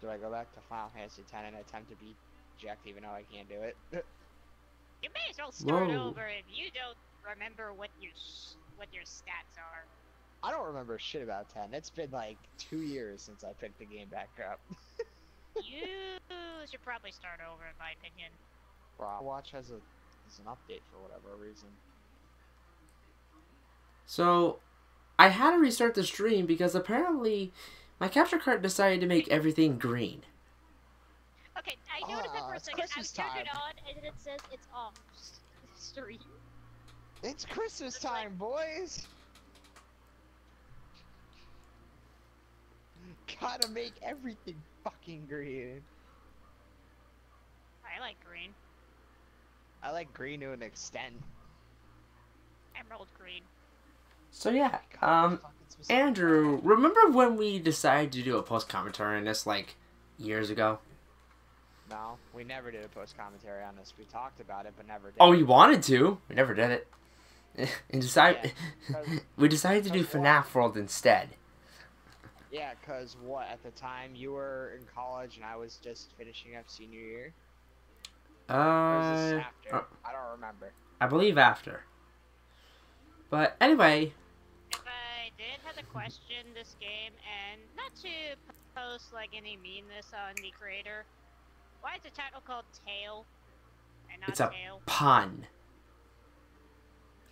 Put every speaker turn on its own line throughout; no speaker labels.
Do I go back to Final Fantasy X and attempt to beat Jack even though I can't do it?
You may as well start
Whoa.
over if you don't remember what your stats are.
I don't remember shit about 10. It's been like 2 years since I picked the game back up.
You should probably start over, in my opinion.
Watch has an update for whatever reason.
So, I had to restart the stream because apparently my capture card decided to make everything green.
Okay, I noticed that for a second. I
Christmas
turned
time.
it on, and then it says it's off. Stream.
It's Christmas time, boys! Gotta make everything fucking green.
I like green.
I like green to an extent.
Emerald green.
So yeah, Andrew, remember when we decided to do a post commentary on this like years ago?
No, we never did a post commentary on this. We talked about it, but never did.
Oh, we wanted to. We never did it. We decided to do
Cause
FNAF World instead.
Yeah, cause what? At the time you were in college and I was just finishing up senior year. Or was this after? I don't remember.
I believe after. But anyway.
If I did have a question this game, and not to post like any meanness on the creator, why is the title called Tail and not
It's a
Tail?
pun.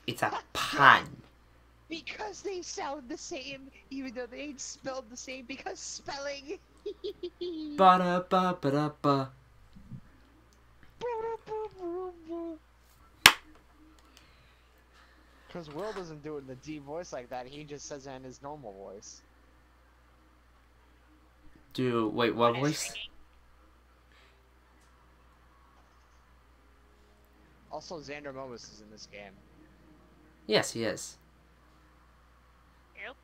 It's a pun.
Because they sound the same, even though they ain't spelled the same, because spelling.
Ba-da-ba-ba-da-ba.
Because Will doesn't do it in the deep voice like that, he just says it in his normal voice.
Wait, what voice?
Also, Xander Momus is in this game.
Yes, he is.
Yep.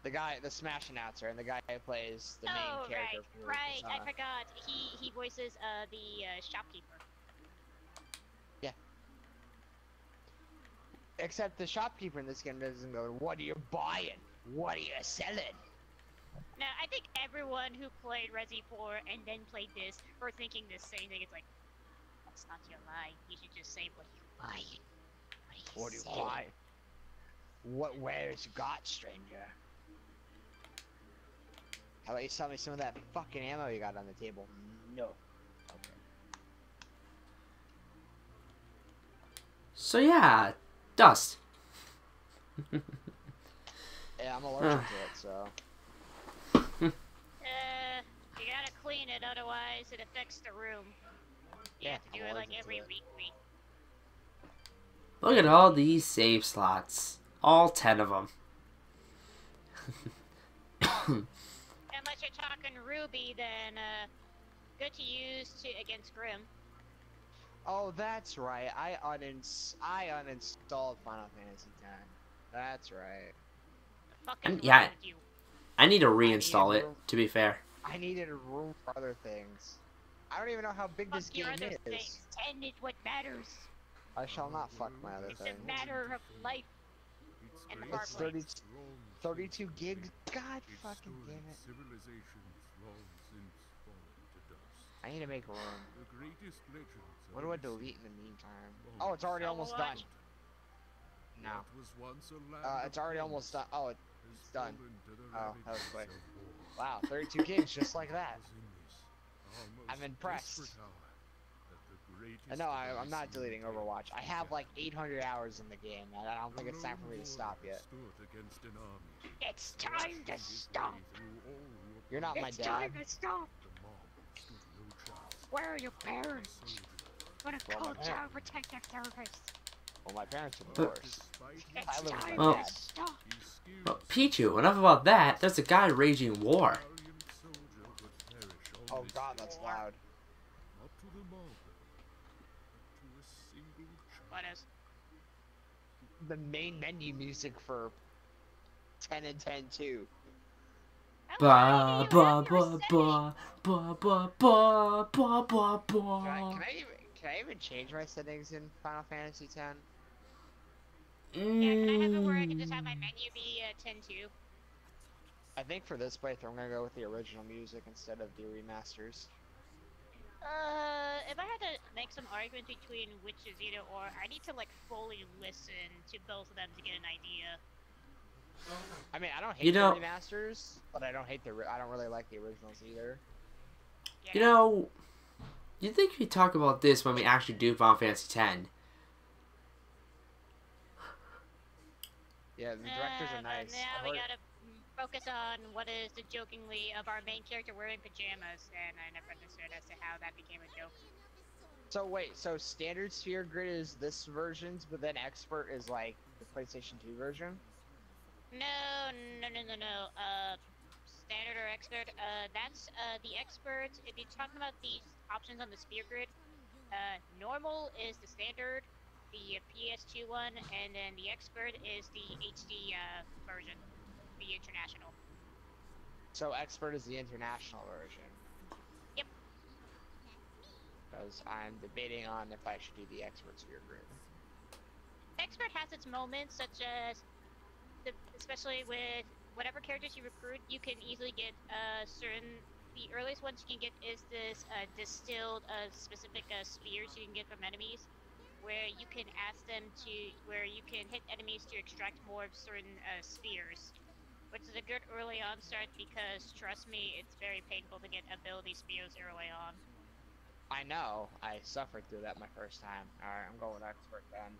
The guy, the Smash announcer, and the guy who plays the main character.
Right, I forgot. He voices the shopkeeper.
Yeah. Except the shopkeeper in this game doesn't go, "What are you buying? What are you selling?"
Now, I think everyone who played Resi 4 and then played this were thinking the same thing. It's like, that's not your line. You should just say, what are you buying?
What do you buy? What wares you got, stranger? How about you sell me some of that fucking ammo you got on the table? No. Okay.
So yeah, Dust.
Yeah, I'm allergic to it, so.
You gotta clean it, otherwise it affects the room. You have to do it like every week.
Look at all these save slots. All 10 of them.
Unless you're talking Ruby, then good to use against Grim.
Oh, that's right. I uninstalled Final Fantasy X. That's right.
The fuck is
Yeah.
wrong with you?
I need to reinstall it, to be fair.
I needed a room for other things. I don't even know how big this
Fuck your
game
other
is.
things. 10 is what matters.
I shall not fuck my other
It's
things.
a matter of life and the hard
It's
way.
32 gigs. God fucking damn it. I need to make room. What do I delete in the meantime? Oh, it's already almost done. No. It's already almost done. Oh, it's done. Oh, that was quick. Wow, 32 gigs just like that. I'm impressed. No, I'm not deleting Overwatch. I have like 800 hours in the game, and I don't think it's time for me to stop yet.
It's time to stop.
You're not my
It's
dad.
time to stop. Where are your parents? I'm gonna call Child Protective Service.
Well, my parents are divorced.
It's
live with
time
my
to
dad.
stop.
Well, Pichu, enough about that. There's a guy raging war.
Oh god, that's loud.
What is?
The main menu music for 10 and 10 too.
Ba ba ba ba ba ba ba ba ba
Can
ba.
I even change my settings in Final Fantasy X?
Yeah, can I have it where I can just have my menu be 10-2?
I think for this playthrough, I'm gonna go with the original music instead of the remasters.
If I had to make some argument between which is either or, I need to like fully listen to both of them to get an idea.
I mean, I don't hate the remasters, but I don't really like the originals either.
Yeah.
You know, you'd think we'd talk about this when we actually do Final Fantasy X.
Yeah, the directors are nice.
But now we gotta focus on what is the jokingly of our main character wearing pajamas, and I never understood as to how that became a joke.
So wait, so standard sphere grid is this version's, but then expert is like the PlayStation 2 version?
No. Standard or expert, that's the expert. If you're talking about the options on the sphere grid, normal is the standard, the PS2 one, and then the expert is the HD version, the international.
So expert is the international version?
Yep.
Because I'm debating on if I should do the expert sphere grid.
Expert has its moments, such as, especially with whatever characters you recruit, you can easily get the earliest ones you can get is this distilled specific spheres you can get from enemies, where you can ask them where you can hit enemies to extract more of certain spheres, which is a good early on start because, trust me, it's very painful to get ability spheres early on.
I know, I suffered through that my first time. Alright, I'm going with expert then.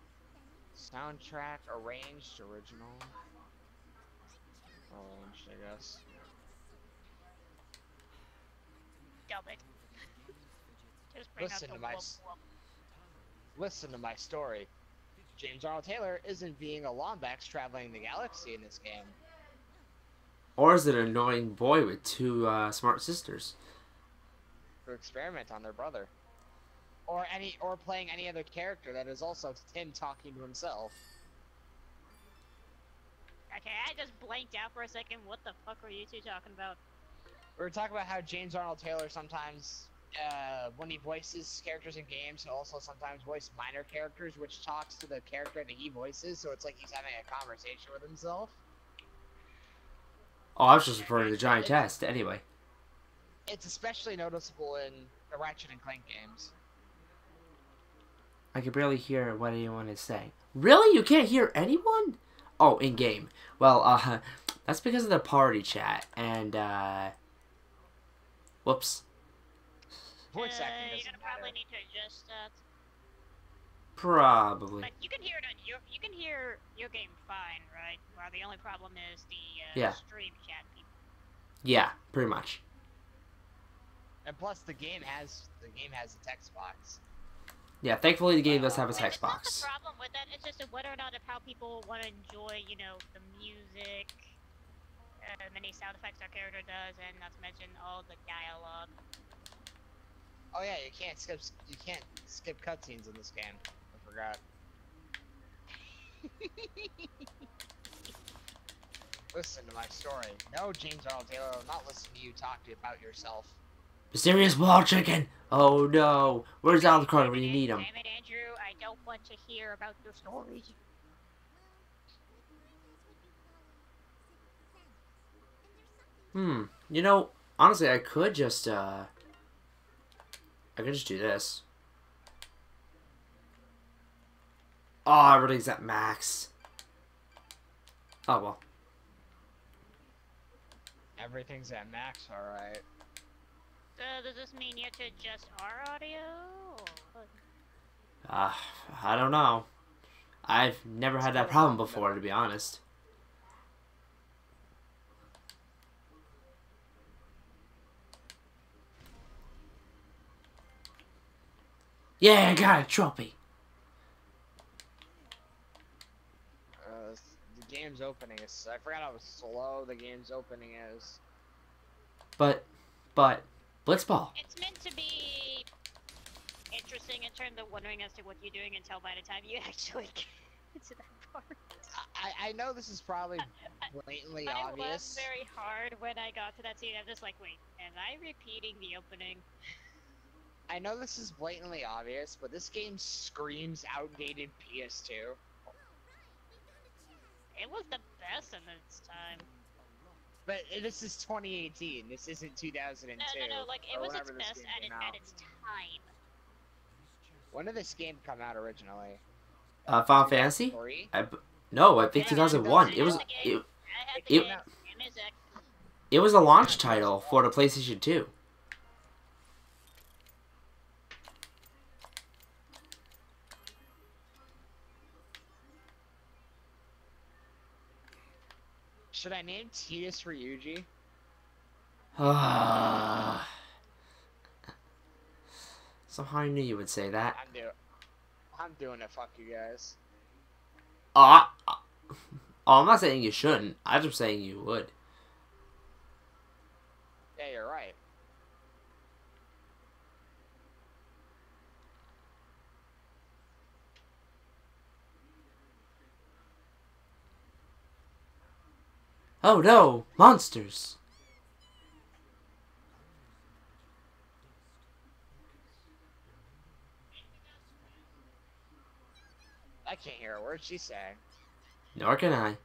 Soundtrack, arranged, original. Arranged, I guess.
Dub it. Just bring
Listen to my story. James Arnold Taylor isn't being a Lombax traveling the galaxy in this game.
Or is it an annoying boy with two smart sisters?
To experiment on their brother. Or playing any other character that is also him talking to himself.
Okay, I just blanked out for a second. What the fuck were you two talking about?
We were talking about how James Arnold Taylor sometimes, when he voices characters in games, he'll also sometimes voice minor characters, which talks to the character that he voices, so it's like he's having a conversation with himself.
Oh, I was just referring to the giant test, anyway.
It's especially noticeable in the Ratchet and Clank games.
I can barely hear what anyone is saying. Really? You can't hear anyone? Oh, in-game. Well, that's because of the party chat, and, whoops.
Voice acting
you're gonna probably need to adjust that.
Probably.
But you can hear it on you can hear your game fine, right? Well, the only problem is the stream chat people.
Yeah, pretty much.
And plus, the game has a text box.
Yeah, thankfully the game does have a text box.
It's not the problem with that. It's just whether or not of how people want to enjoy, you know, the music, many sound effects our character does, and not to mention all the dialogue.
Oh yeah, you can't skip cutscenes in this game. I forgot. Listen to my story. No, James Arnold Taylor, I'm not listening to you talk to you about yourself.
Mysterious wall chicken! Oh no! Where's Alucard when you need him?
Damn it, Andrew, I don't want to hear about your stories.
You know, honestly, I could just do this. Oh, everything's at max. Oh well.
Everything's at max, alright.
Does this mean you have to adjust our audio?
I don't know. I've never had that problem before, to be honest. Yeah, I got a trophy.
The game's opening is... I forgot how slow the game's opening is.
But, Blitzball.
It's meant to be interesting in terms of wondering as to what you're doing until by the time you actually get to that part.
I know this is probably blatantly obvious.
I laughed very hard when I got to that scene. I'm just like, wait, am I repeating the opening?
I know this is blatantly obvious, but this game screams outdated PS2.
It was the best in its time.
But this is 2018. This isn't 2002.
No. Like it was its best at its time.
When did this game come out originally?
Final Fantasy? No, I think 2001. It was a launch title for the PlayStation 2.
Should I name Tidus Ryuji?
Somehow I knew you would say that.
I'm doing it. Fuck you guys.
Oh, I'm not saying you shouldn't. I'm just saying you would.
Yeah, you're right.
Oh no, monsters!
I can't hear a word she's saying.
Nor can I.
I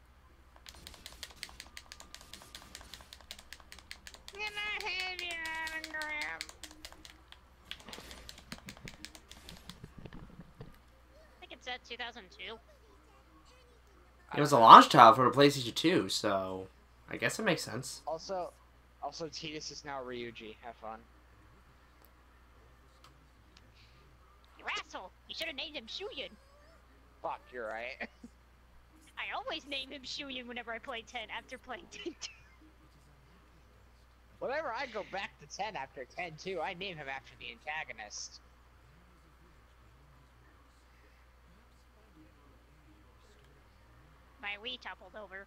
think it said 2002.
It was a launch title for the PlayStation 2, so I guess it makes sense.
Also, Tidus is now Ryuji. Have fun.
You asshole! You should have named him Shuyin.
Fuck, you're right.
I always name him Shuyin whenever I play 10 after playing 10.
Whenever I go back to 10 after 10 too, I name him after the antagonist.
My Wii toppled over.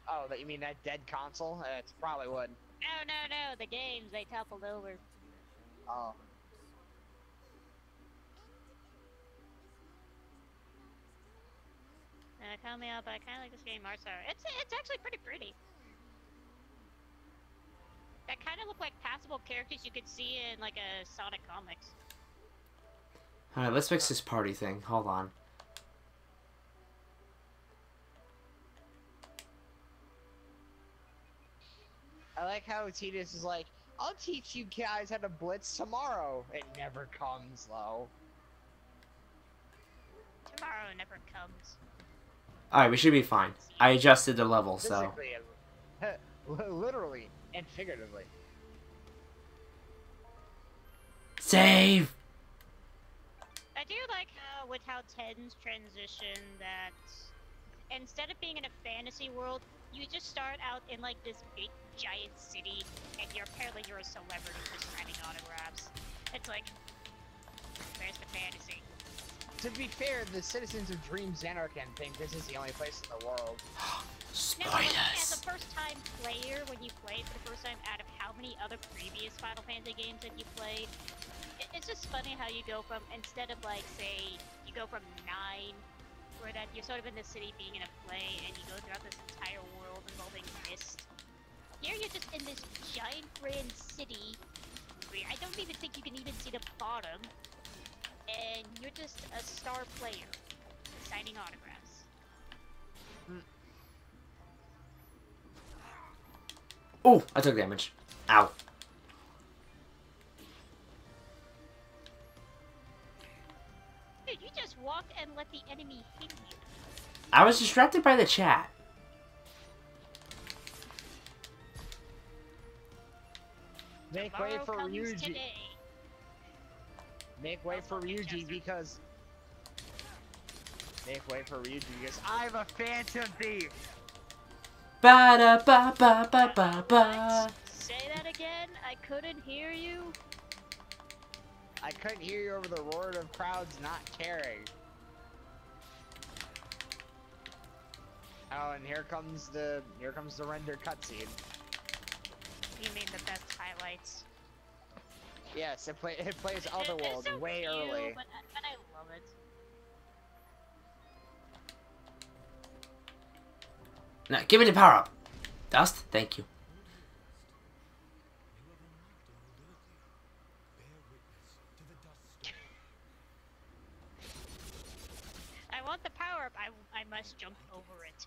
Oh, you mean that dead console? It probably would.
No, the games, they toppled over.
Oh.
Call me out, but I kind of like this game art style. It's actually pretty pretty. That kind of look like passable characters you could see in like a Sonic comics.
Alright, let's fix this party thing. Hold on.
I like how Tidus is like, I'll teach you guys how to blitz tomorrow. It never comes, though.
Tomorrow never comes.
Alright, we should be fine. I adjusted the level, so...
Literally and figuratively.
Save!
I do like how, with how 10's transition, that instead of being in a fantasy world, you just start out in like this big giant city, and apparently you're a celebrity just signing autographs. It's like, where's the fantasy?
To be fair, the citizens of Dream Xanarkand think this is the only place in the world.
No, like, as a first-time player, when you play it for the first time, out of how many other previous Final Fantasy games that you played, it's just funny how you go from, instead of like, say, you go from 9, where that you're sort of in the city being in a play, and you go throughout this entire world involving mist. Here you're just in this giant grand city, where I don't even think you can even see the bottom, and you're just a star player, signing autographs.
Oh, I took damage. Ow.
Dude, you just walked and let the enemy hit you.
I was distracted by the chat.
Make way for Ryuji. Make way for Ryuji because... Make way for Ryuji because I'm a Phantom Thief!
Ba da ba ba ba ba ba.
Say that again? I couldn't hear you.
I couldn't hear you over the roar of crowds not caring. Oh, and here comes the render cutscene.
You mean the best highlights?
Yes, it plays Otherworld
so
way
cute,
early.
But I love it.
Now, give me the power up. Dust, thank you.
I want the power up. I must jump over it.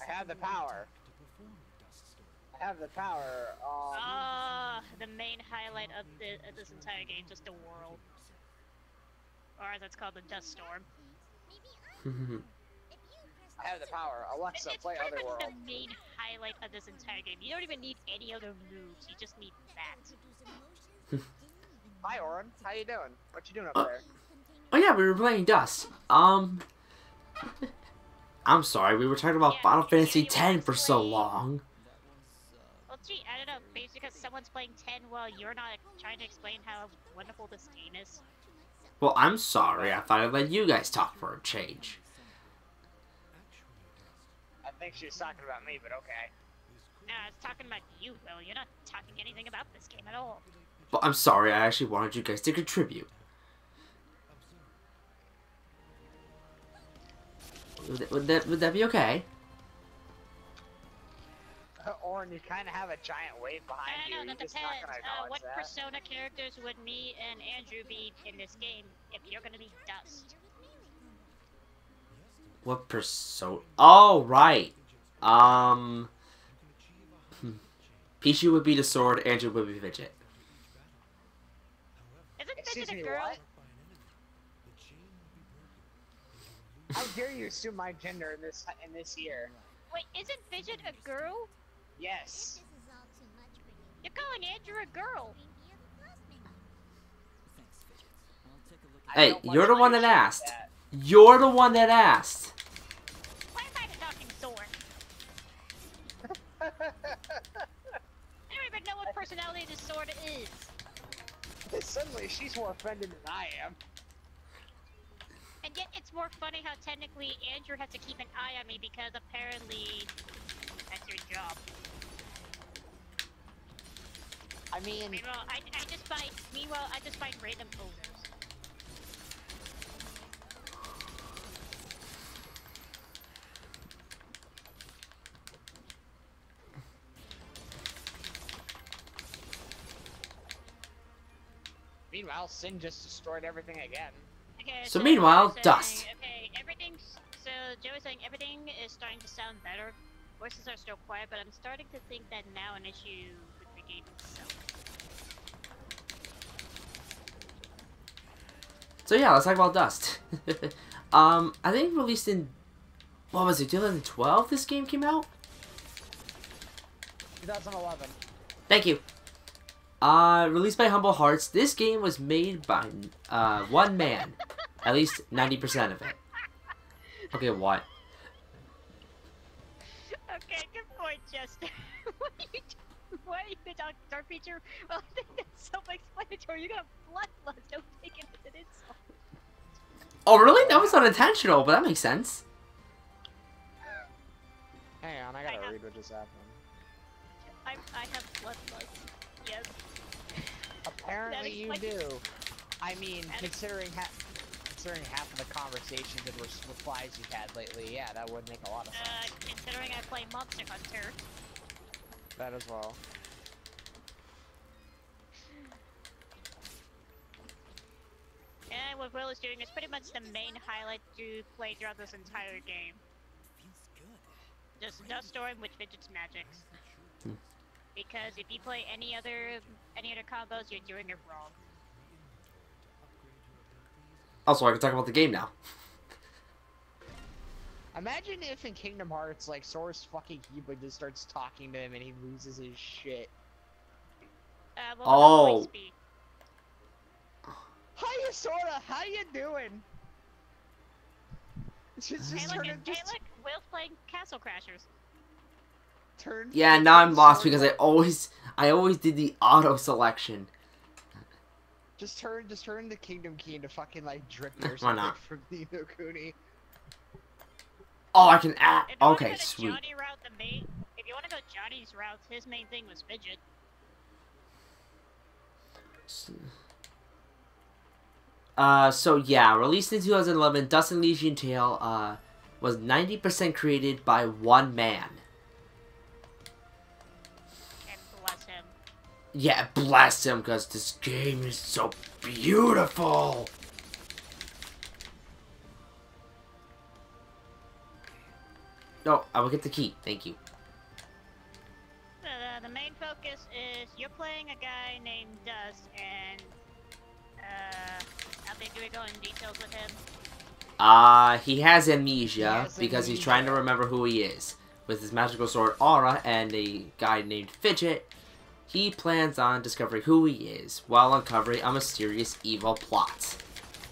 I have the power. I have the power.
The main highlight of this entire game, just the world. Or as it's called, the dust storm.
I have the power. Alexa, play Otherworld.
It's the main highlight of this entire game. You don't even need any other moves. You just need that.
Hi, Oren. How you doing? What you doing up there?
Oh yeah, we were playing Dust. I'm sorry, we were talking about Final Fantasy X for so long.
Well, gee, I don't know. Maybe because someone's playing 10 while you're not trying to explain how wonderful this game is.
Well, I'm sorry. I thought I'd let you guys talk for a change.
I think she was talking about me, but okay.
No, I was talking about you, Will. You're not talking anything about this game at all.
Well, I'm sorry. I actually wanted you guys to contribute. Would that be okay?
Oren, you kind of have a giant wave behind you.
I know, that depends. What Persona characters would me and Andrew be in this game if you're gonna be Dust?
What Persona? Oh, right. Pichu would be the sword, Andrew would be Fidget.
Isn't Fidget a girl?
What? How dare you assume my gender in this year?
Wait, isn't Fidget a girl?
Yes.
You're calling Andrew a girl.
Hey, you're the one that asked. You're the one that asked.
Why am I the talking sword? I don't even know what personality this sword is.
Suddenly, she's more offended than I am.
And yet, it's more funny how technically Andrew has to keep an eye on me because apparently that's your job.
I mean,
Meanwhile, I just find random photos.
meanwhile, Sin just destroyed everything again.
Okay,
So meanwhile,
saying,
Dust.
Okay, so Joe is saying everything is starting to sound better. Voices are still quiet, but I'm starting to think that now an issue with the game itself.
So yeah, let's talk about Dust. I think released in, what was it, 2012 this game came out?
2011.
Thank you. Released by Humble Hearts. This game was made by one man. At least 90% of it. Okay, what?
Okay, good point, Chester. Why are you the dark feature? Well, I think that's self-explanatory. You got bloodlust. Don't take it as an insult.
Oh, really? That was unintentional, but that makes sense.
Hang on, I gotta read what just happened.
I have bloodlust. Yes.
Apparently you do. I mean, considering half of the conversations and replies you've had lately, yeah, that would make a lot of sense.
Considering I play Monster Hunter.
That as well.
And what Will is doing is pretty much the main highlight to play throughout this entire game. Just Dust Storm with Fidget's magics. Because if you play any other combos, you're doing it wrong.
Also, I can talk about the game now.
Imagine if in Kingdom Hearts, like, Sora's fucking Kiba just starts talking to him and he loses his shit.
Oh.
Hiya, Sora! How you doing? Just
Hey, look,
turn
Will's playing Castle Crashers.
Yeah, now I'm lost because I always did the auto selection.
Just turn the Kingdom Key into fucking like Drippy or
Why
something
not?
from Ni no Kuni.
Oh, I can add. Okay, sweet.
If you want to go Johnny's route, his main thing was Fidget.
So yeah, released in 2011, Dust and Elysian Tale was 90% created by one man.
And bless him.
Yeah, bless him, because this game is so beautiful. No, I will get the key. Thank you.
The main focus is you're playing a guy named Dust, and how big do we go in details with him?
He has amnesia because he's trying to remember who he is. With his magical sword Aura and a guy named Fidget, he plans on discovering who he is while uncovering a mysterious evil plot.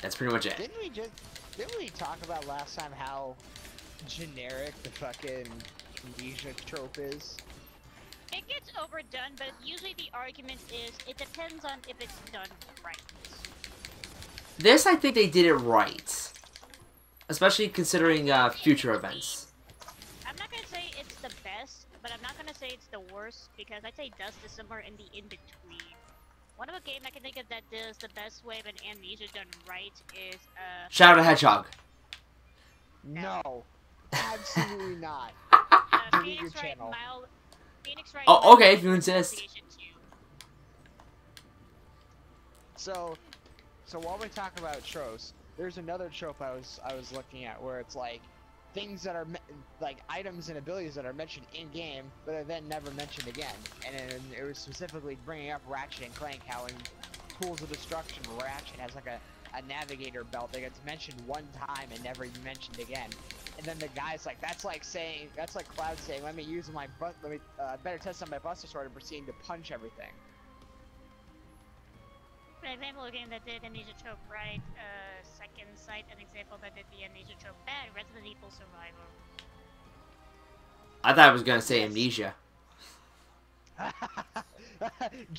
That's pretty much it.
Didn't we talk about last time how generic the fucking amnesia trope is?
It gets overdone, but usually the argument is it depends on if it's done right.
This, I think they did it right. Especially considering future events.
I'm not gonna say it's the best, but I'm not gonna say it's the worst, because I'd say Dust is somewhere in the in-between. One of a game I can think of that does the best way of an amnesia done right is,
Shadow the Hedgehog.
No. Absolutely not.
Phoenix Wright
Oh, okay, if you insist.
So while we talk about tropes, there's another trope I was looking at where it's like things that are like items and abilities that are mentioned in game, but are then never mentioned again. And it was specifically bringing up Ratchet and Clank, how in Tools of Destruction, Ratchet has like a navigator belt that gets mentioned one time and never mentioned again. And then the guy's like, that's like Cloud saying, let me better test on my Buster Sword and proceeding to punch everything.
An example of a game that did Amnesia Trope right, Second Sight, an example that did the Amnesia Trope bad, Resident Evil Survivor.
I thought I was gonna say Amnesia.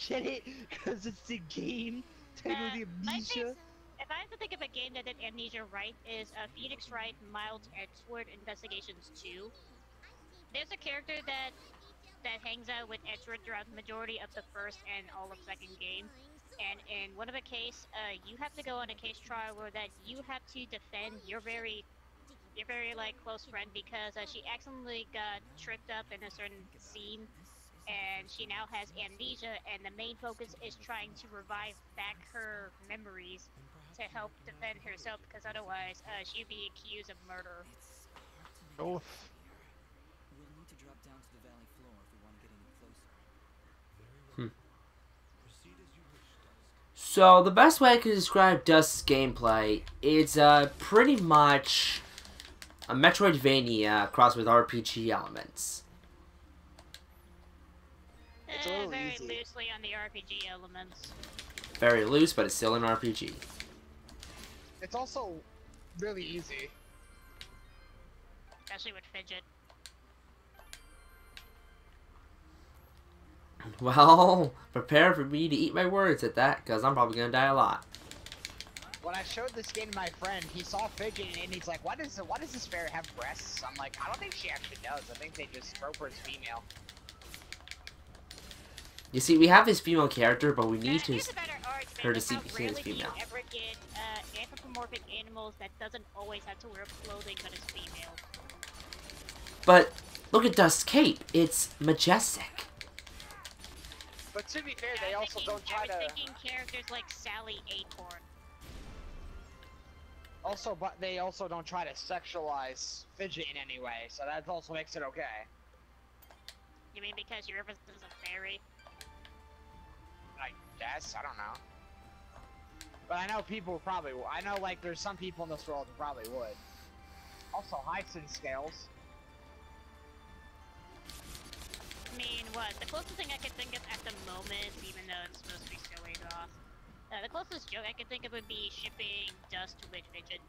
Get it? Because it's the game titled Amnesia?
If I have to think of a game that did Amnesia right, is Phoenix Wright Mild Edgeworth Investigations 2. There's a character that hangs out with Edgeworth throughout the majority of the first and all of second game. And in one of the case, you have to go on a case trial where that you have to defend your very like close friend because she accidentally got tripped up in a certain scene, and she now has amnesia. And the main focus is trying to revive back her memories to help defend herself, because otherwise she'd be accused of murder.
Oof.
We'll need to drop down to the valley floor if we want to get any closer.
So, the best way I could describe Dust's gameplay is pretty much a Metroidvania crossed with RPG elements.
It's a little
very
easy.
loosely on the RPG elements.
Very loose, but it's still an RPG.
It's also really easy.
Especially with Fidget.
Well, prepare for me to eat my words at that, because I'm probably going to die a lot.
When I showed this game to my friend, he saw Fidget and he's like, why does this fairy have breasts? I'm like, I don't think she actually does. I think they just trope her as female.
You see, we have this female character, but we need
Here's a better argument
her to
of
see
how
as
rarely
female.
do you ever get anthropomorphic animals that doesn't always have to wear clothing but is female.
But look at Dust's cape. It's majestic.
But to be fair, they also don't try to...
I was thinking characters like Sally Acorn.
Also, but they also don't try to sexualize Fidget in any way, so that also makes it okay.
You mean because she represents a fairy?
I guess, I don't know. But I know people probably will. I know, like, there's some people in this world who probably would. Also, Hyson scales.
I mean, what? The closest thing I can think of at the moment, even though it's supposed to be so ways off, the closest joke I could think of would be shipping Dust with Fidget.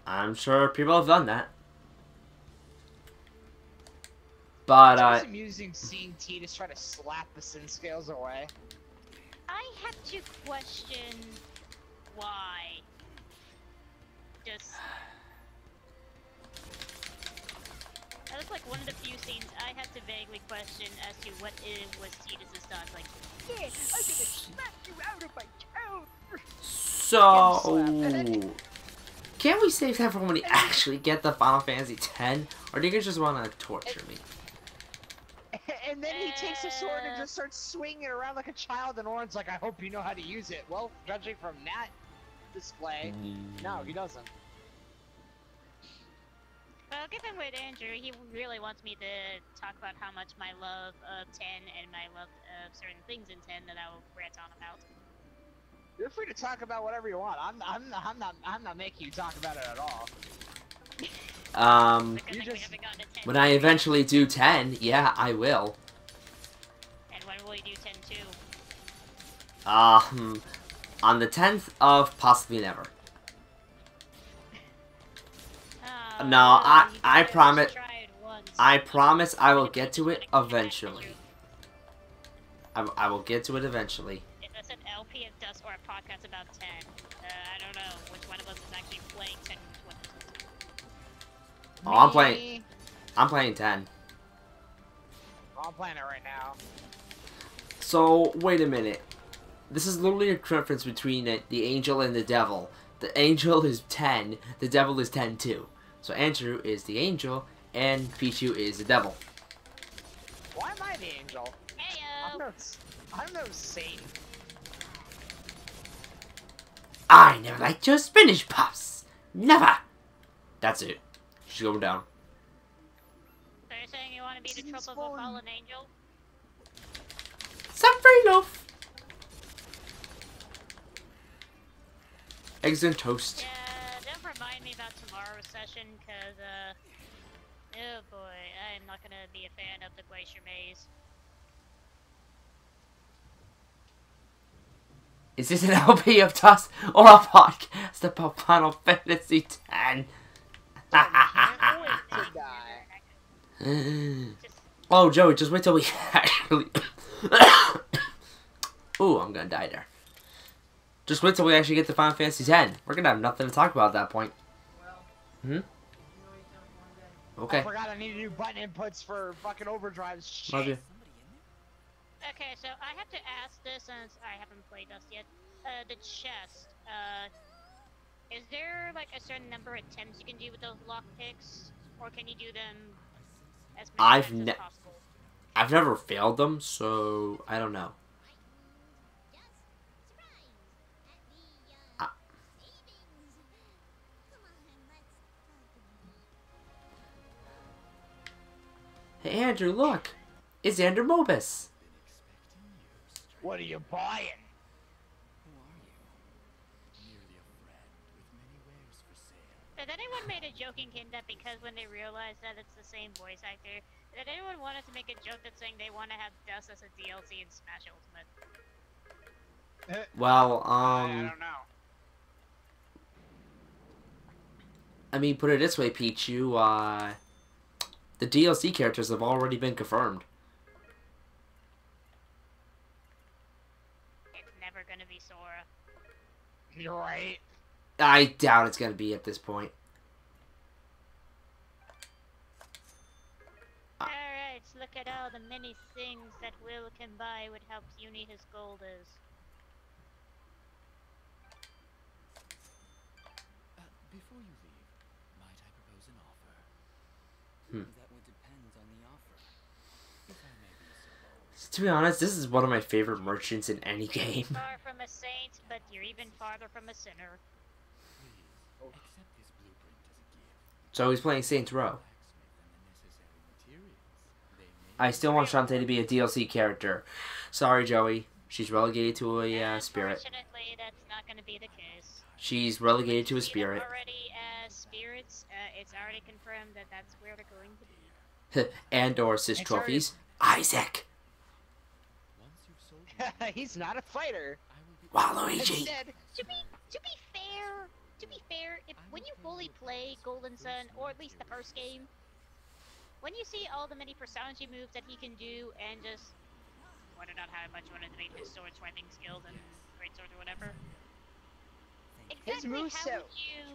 I'm sure people have done that. But,
It's always amusing seeing Tidus try to slap the sin scales away.
I have to question why. Just... That was like one of the few scenes I have to vaguely question as to what it was Tidus' thoughts. Like, yeah, I'm gonna smack you out of my town!
so... Can't we save that for when we actually get the Final Fantasy X? Or do you guys just want to torture me?
And then he takes a sword and just starts swinging it around like a child, and Orin's like, I hope you know how to use it. Well, judging from that display, no, he doesn't.
Well, given with Andrew, he really wants me to talk about how much my love of 10 and my love of certain things in 10 that I will rant on about.
You're free to talk about whatever you want. I'm not making you talk about it at all.
You just...
When I eventually do 10, yeah, I will.
And when will you do 10 too?
On the 10th of possibly never. No, I promise. I promise I will get to it eventually. I will get to it eventually.
If that's an LP of Dust or a podcast about 10, I don't know which one of us is actually playing 10 with
Oh, I'm playing 10.
I'm playing it right now.
So, wait a minute. This is literally a difference between the angel and the devil. The angel is 10, the devil is 10 too. So Andrew is the angel, and Pichu is the devil.
Why am I the angel?
Heyo!
I'm no saint.
I never liked your spinach puffs. Never. That's it. She's going down.
So you're saying you want to be the trope of a fallen angel?
Suffering loaf. Eggs and toast.
Yeah, don't remind me about tomorrow's session, cause, oh boy, I am not gonna be a fan of the Glacier Maze.
Is this an LP of Dust or a podcast about Final Fantasy X? Oh, Joey, just wait till we actually... Ooh, I'm gonna die there. Just wait till we actually get to Final Fantasy X. We're gonna have nothing to talk about at that point. Hmm? Okay.
I forgot I need to do button inputs for fucking overdrive shit.
Love you.
Okay, so I have to ask this since I haven't played Dust yet. The chest, is there like a certain number of attempts you can do with those lockpicks? Or can you do them as many times as possible?
I've never failed them, so I don't know. Hey Andrew, look! It's Andrew Mobus!
What are you buying?
Who are you? Merely a friend with many wares for sale.
Has anyone made a joking hint that because when they realized that it's the same voice actor, that anyone wanted to make a joke that's saying they want to have Dust as a DLC in Smash Ultimate?
Well,
I don't know.
I mean, put it this way, Pichu, the DLC characters have already been confirmed.
It's never gonna be Sora.
You're right.
I doubt it's gonna be at this point.
Alright, look at all the many things that Will can buy with how puny his gold is.
Before you leave, might I propose an offer? That would depend on the offer. If I may be so bold.
To be honest, this is one of my favorite merchants in any game.
Far from a saint, but you're even farther from a sinner.
Please, accept this blueprint as a gift.
So he's playing Saints Row.
Blacksmith and the necessary materials.
I still want Shantae to be a DLC character. Sorry, Joey. She's relegated to a spirit.
Unfortunately, that's not going to be the case.
She's relegated to a
See them
spirit.
already as spirits. It's already confirmed that that's where they're going to be.
And or sis trophies. Isaac.
Once you've sold me,
He's not a fighter.
I will be
Waluigi.
Instead,
To be fair, if when you fully play Golden Sun, or at least the first game, when you see all the many personality moves that he can do, and just whether or not how much you want to debate his sword swiping skills and great sword or whatever. Exactly how
moveset-
would you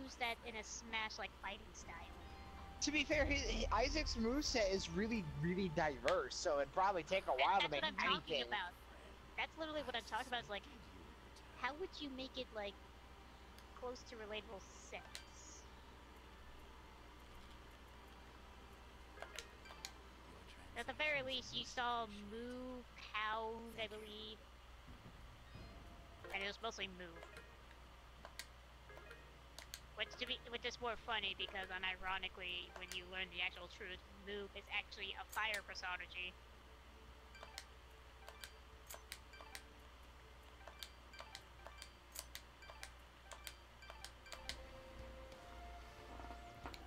use that in a Smash-like fighting style?
to be fair, Isaac's moveset is really, really diverse, so it'd probably take a while to
That's
make
what I'm talking
anything.
about. That's literally what I'm talking about. Is like, how would you make it like close to relatable sets? At the very least, you saw Moo, Pound, I believe, and it was mostly Moo. which is more funny because unironically, when you learn the actual truth, Moob is actually a fire prodigy.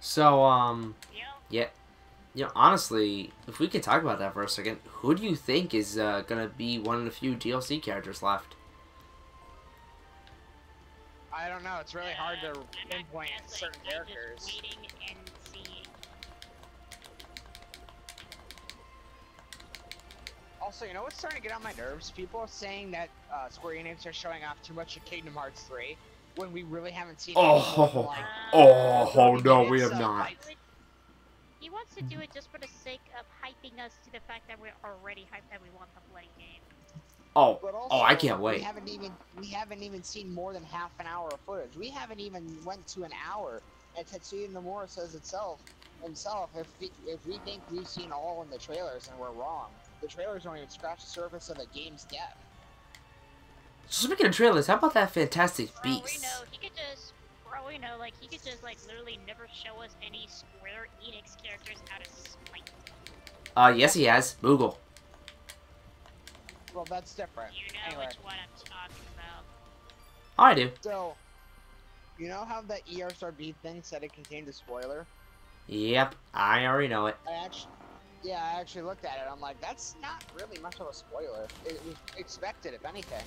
So, yeah. You know, honestly, if we could talk about that for a second, who do you think is gonna be one of the few DLC characters left?
I don't know. It's really hard to pinpoint certain characters.
Just waiting and seeing.
Also, you know what's starting to get on my nerves? People are saying that Square Enix are showing off too much of Kingdom Hearts 3 when we really haven't seen.
No, we have not.
He wants to do it just for the sake of hyping us to the fact that we're already hyped that we want the play game.
Also, I can't wait.
We haven't even seen more than half an hour of footage. We haven't even went to an hour. And Tetsuya Nomura says himself, if we think we've seen all in the trailers and we're wrong. The trailers don't even scratch the surface of the game's depth.
Speaking of trailers, how about that Fantastic Beasts?
He could just literally never show us any Square Enix characters out of spite.
Yes he has. Moogle.
Well, that's different.
You know which one I'm talking about.
I do.
So, you know how the ESRB thing said it contained a spoiler?
Yep, I already know it.
I actually looked at it. I'm like, that's not really much of a spoiler. It was expected, if anything.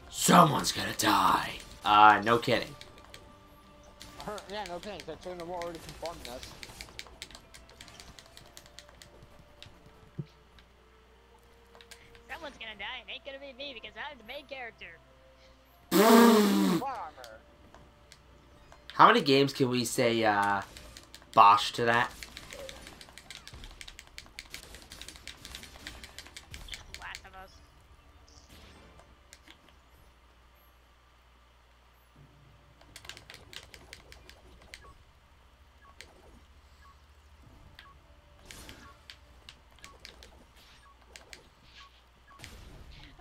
Someone's gonna die. No kidding.
Yeah, no kidding. Tetsuya Nomura already confirmed this.
Someone's gonna die, and it ain't gonna be me because I'm the main character.
Farmer.
How many games can we say, Bosch to that?
Last of Us.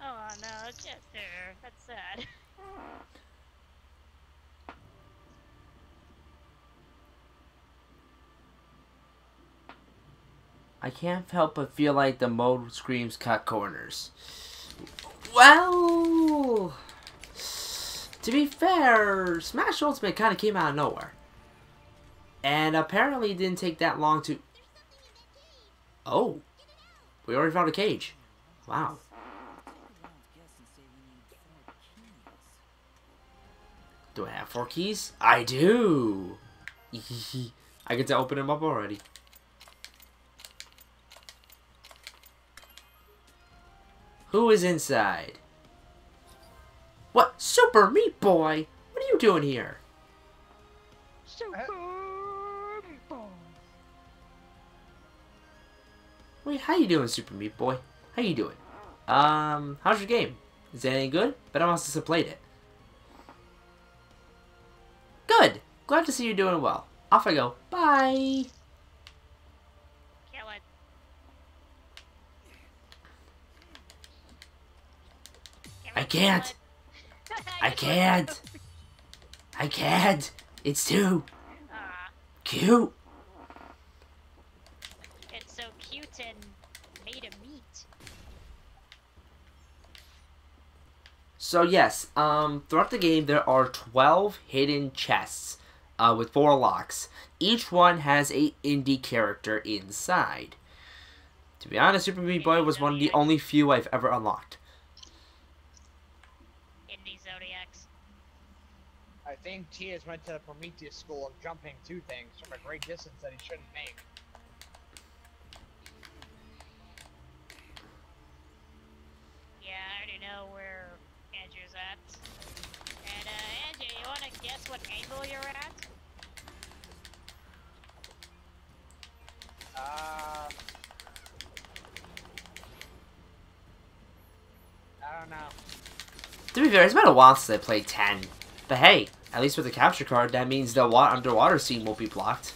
Oh no, Chester. That's sad.
I can't help but feel like the mode screams cut corners. Well, to be fair, Smash Ultimate kind of came out of nowhere. And apparently it didn't take that long to... Oh, we already found a cage. Wow. Do I have 4 keys? I do! I get to open them up already. Who is inside? What? Super Meat Boy? What are you doing here?
Super Meatball.
Wait, how you doing, Super Meat Boy? How you doing? How's your game? Is it any good? Bet I must have played it. Good. Glad to see you're doing well. Off I go. Bye.
Kill it.
I can't. I can't. I can't. It's too cute.
It's so cute and made of meat.
So yes, throughout the game there are 12 hidden chests with 4 locks. Each one has a indie character inside. To be honest, Super Meat Boy was one of the only few I've ever unlocked.
Indie Zodiacs.
I think Tia's went to the Prometheus school of jumping 2 things from a great distance that he shouldn't make.
Yeah, I already know where Andrew's at. And, Andrew, you wanna guess what angle you're at?
I don't know.
To be fair, it's been a while since I played 10. But hey, at least with the capture card, that means the underwater scene won't be blocked.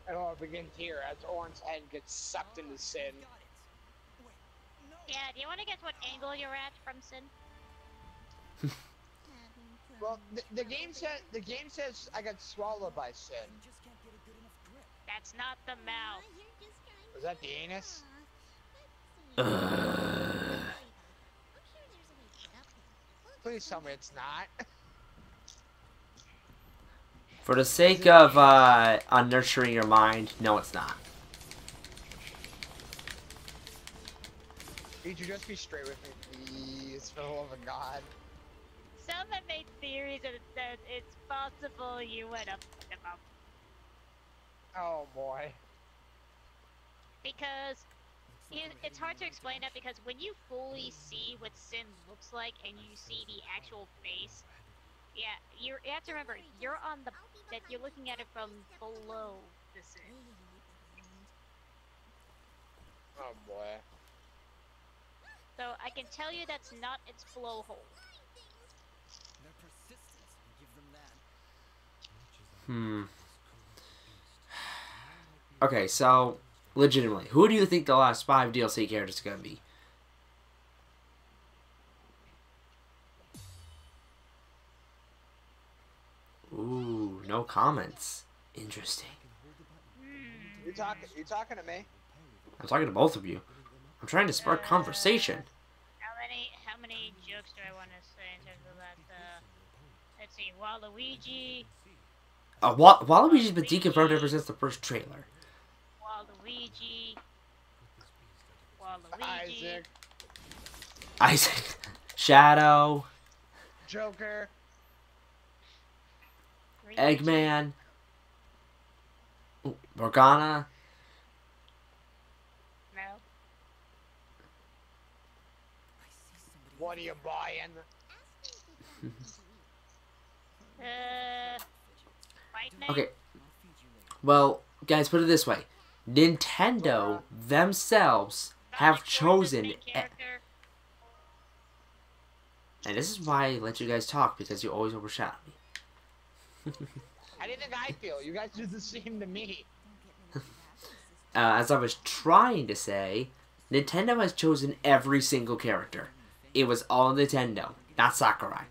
It all begins here as Orin's head gets sucked into Sin.
Yeah, do you want to guess what angle you're at from Sin?
Well, the game says I got swallowed by Sin.
That's not the mouth.
Was that the anus? Please tell me it's not.
For the sake of nurturing your mind, no, it's not.
Could you just be straight with me, please, for the love of God?
Someone made theories that said it's possible you went up to the mouth.
Oh boy.
Because it's hard to explain that because when you fully see what Sin looks like and you see the actual face, yeah, you have to remember you're looking at it from below the Sin.
Oh boy.
So I can tell you that's not its blowhole.
Okay, so legitimately, who do you think the last 5 DLC characters are gonna be? Ooh, no comments. Interesting.
You talking to me?
I'm talking to both of you. I'm trying to spark conversation.
How many jokes do I want to say in terms of that? Let's see, Waluigi.
Waluigi's been deconfirmed ever since the first trailer.
Waluigi.
Isaac. Shadow.
Joker.
Eggman. Ooh, Morgana.
No.
What are you buying?
Fight Night?
Okay. Well, guys, put it this way. Nintendo themselves have chosen... And this is why I let you guys talk, because you always overshadow me.
How do you think I feel? You guys do the same to me.
As I was trying to say, Nintendo has chosen every single character. It was all Nintendo, not Sakurai.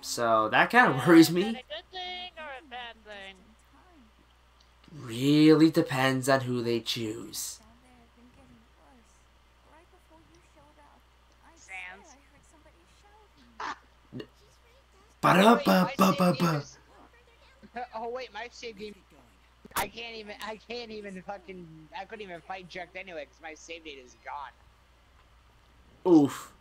So that kind of worries me.
Is that a good thing or a bad thing?
Really depends on who they choose.
Sans.
Ba-da-ba-ba-ba-ba.
Oh wait, my save game. I couldn't even fight Jack anyway because my save data is gone.
Oof.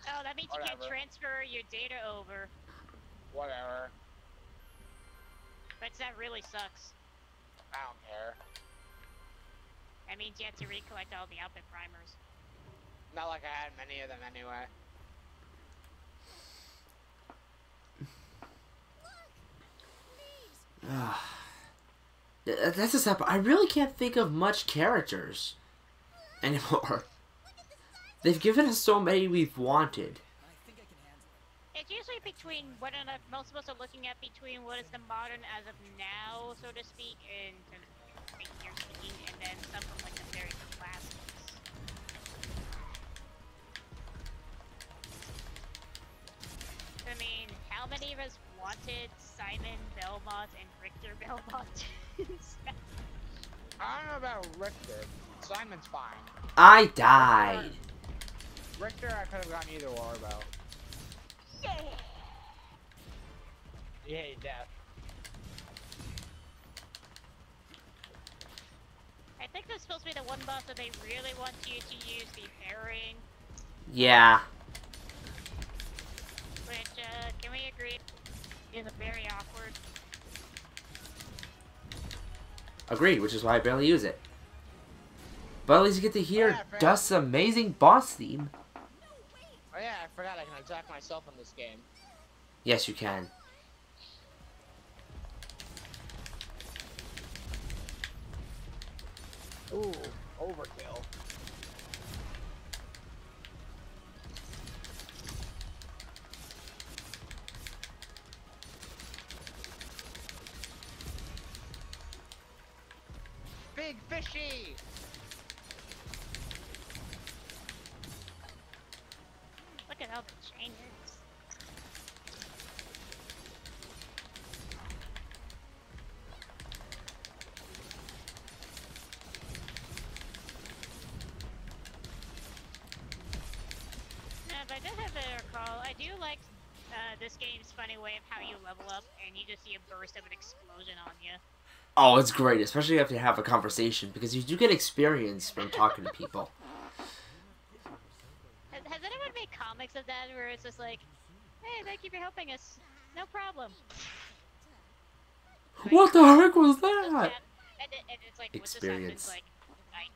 Oh, that means
Whatever.
you can't transfer your data over.
Whatever.
But that really sucks.
I don't care.
That means you have to recollect all the outfit primers.
Not like I had many of them anyway.
That's just happened. I really can't think of much characters anymore. They've given us so many we've wanted.
It's usually between what most of us are looking at between what is the modern as of now, so to speak, and figure speaking, and then some from like the very classics. I mean, how many of us wanted Simon Belmont and Richter Belmont?
I don't know about Richter. Simon's fine.
I died.
Richter, I could have gotten either or about.
Yeah.
Yay, death.
I think this is supposed to be the one boss that they really want you to use the parrying.
Yeah.
Which, can we agree, is very awkward.
Agreed, which is why I barely use it. But at least you get to hear
Yeah,
Dust's amazing boss theme.
Oh yeah, I forgot I can attack myself in this game.
Yes, you can.
Ooh, overkill. big fishy!
Look at how the chain is. If I did have a recall, I do like this game's funny way of how you level up and you just see a burst of an explosion on you.
Oh, it's great, especially if you have a conversation, because you do get experience from talking to people.
Has anyone made comics of that where it's just like, hey, thank you for helping us. No problem.
What the heck was that?
And it's like,
Experience.
What just happens, like, I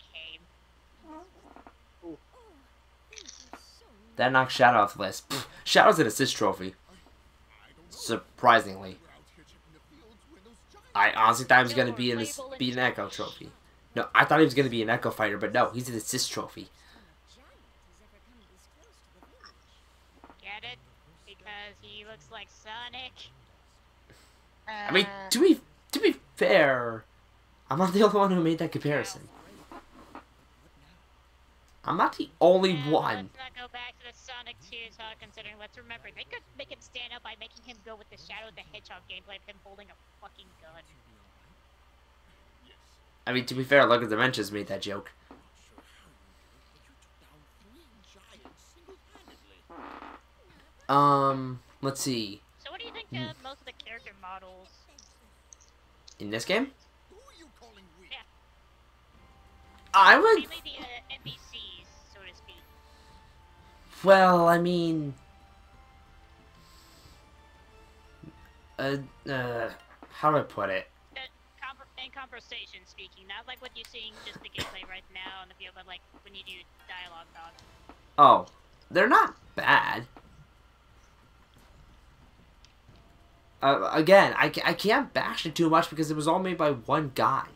came.
That knocked Shadow off the list. Pfft, Shadow's an assist trophy. Surprisingly. I honestly thought he was going to be an Echo trophy. No, I thought he was going to be an Echo fighter, but no, he's an assist trophy.
Get it? Because he looks like Sonic.
I mean, to be fair, I'm not the only one who made that comparison. I'm not the only one.
Let's not go back to the Sonic 2 talk, considering, let's remember, they could make him stand up by making him go with the Shadow the Hedgehog gameplay of him holding a fucking gun.
I mean, to be fair, Lego Dimensions made that joke. Let's see.
So what do you think most of the character models...
In this game?
Yeah.
I would...
Mainly the NPCs, so to speak.
Well, I mean... how do I put it?
In conversation speaking, not like what you're seeing just the gameplay right now on the field, but like when you do dialogue talk.
Oh, they're not bad. Again, I can't bash it too much because it was all made by one guy.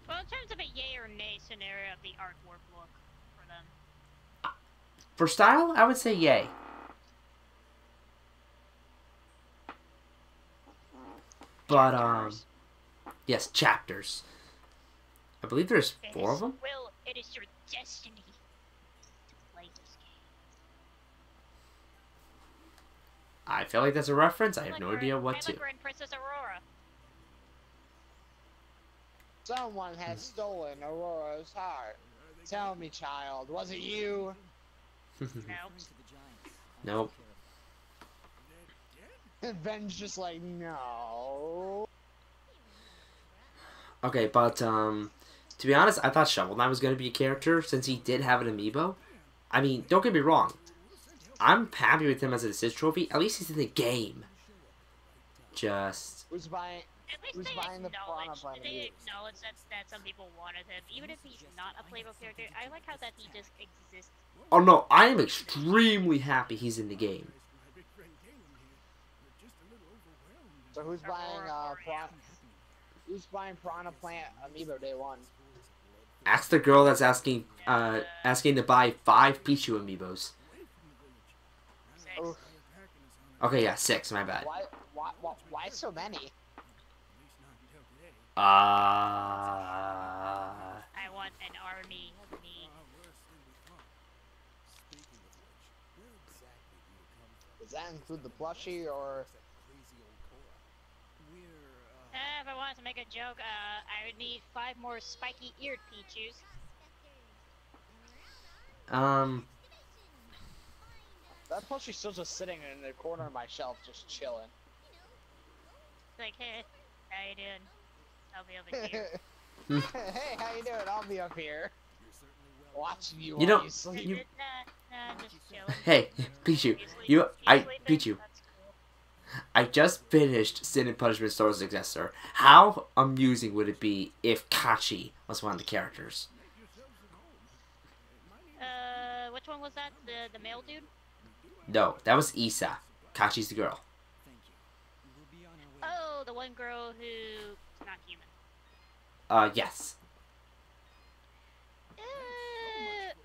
Well, in terms of a yay or nay scenario of the artwork look for them.
For style, I would say yay. But, yes, chapters. I believe there's 4 of them.
Will, it is your destiny to play this game.
I feel like that's a reference. I have no idea what to.
We're in Princess Aurora.
Someone has stolen Aurora's heart. Tell me, child, was it you?
No.
Nope.
And Ben's just like, no.
Okay, but, to be honest, I thought Shovel Knight was going to be a character since he did have an amiibo. I mean, don't get me wrong. I'm happy with him as an assist trophy. At least he's in the game. Just...
Who's buying the Piranha Plant?
They acknowledge that some people wanted him. Even if he's not a playable character, I like how that he just exists.
Oh no, I am extremely happy he's in the game.
So who's buying Piranha Plant Amiibo day 1?
Ask the girl that's asking to buy 5 Pichu amiibos.
6.
Okay, yeah, 6. My bad.
Why so many?
I want an army of me.
Does that include the plushie or?
If I wanted to make a joke, I would need 5 more spiky-eared Pichus.
That plushie's still just sitting in the corner of my shelf, just chilling.
Like, hey, how you doing? I'll be over here.
Hey, how you doing? I'll be up here. Watching you
You know,
while you sleep.
Nah, just chilling.
Hey, Pichu, Pichu, I just finished Sin and Punishment Store's Successor. How amusing would it be if Kachi was one of the characters?
Which one was that? The male dude?
No, that was Isa. Kachi's the girl.
Oh, the one girl who's not human.
Yes.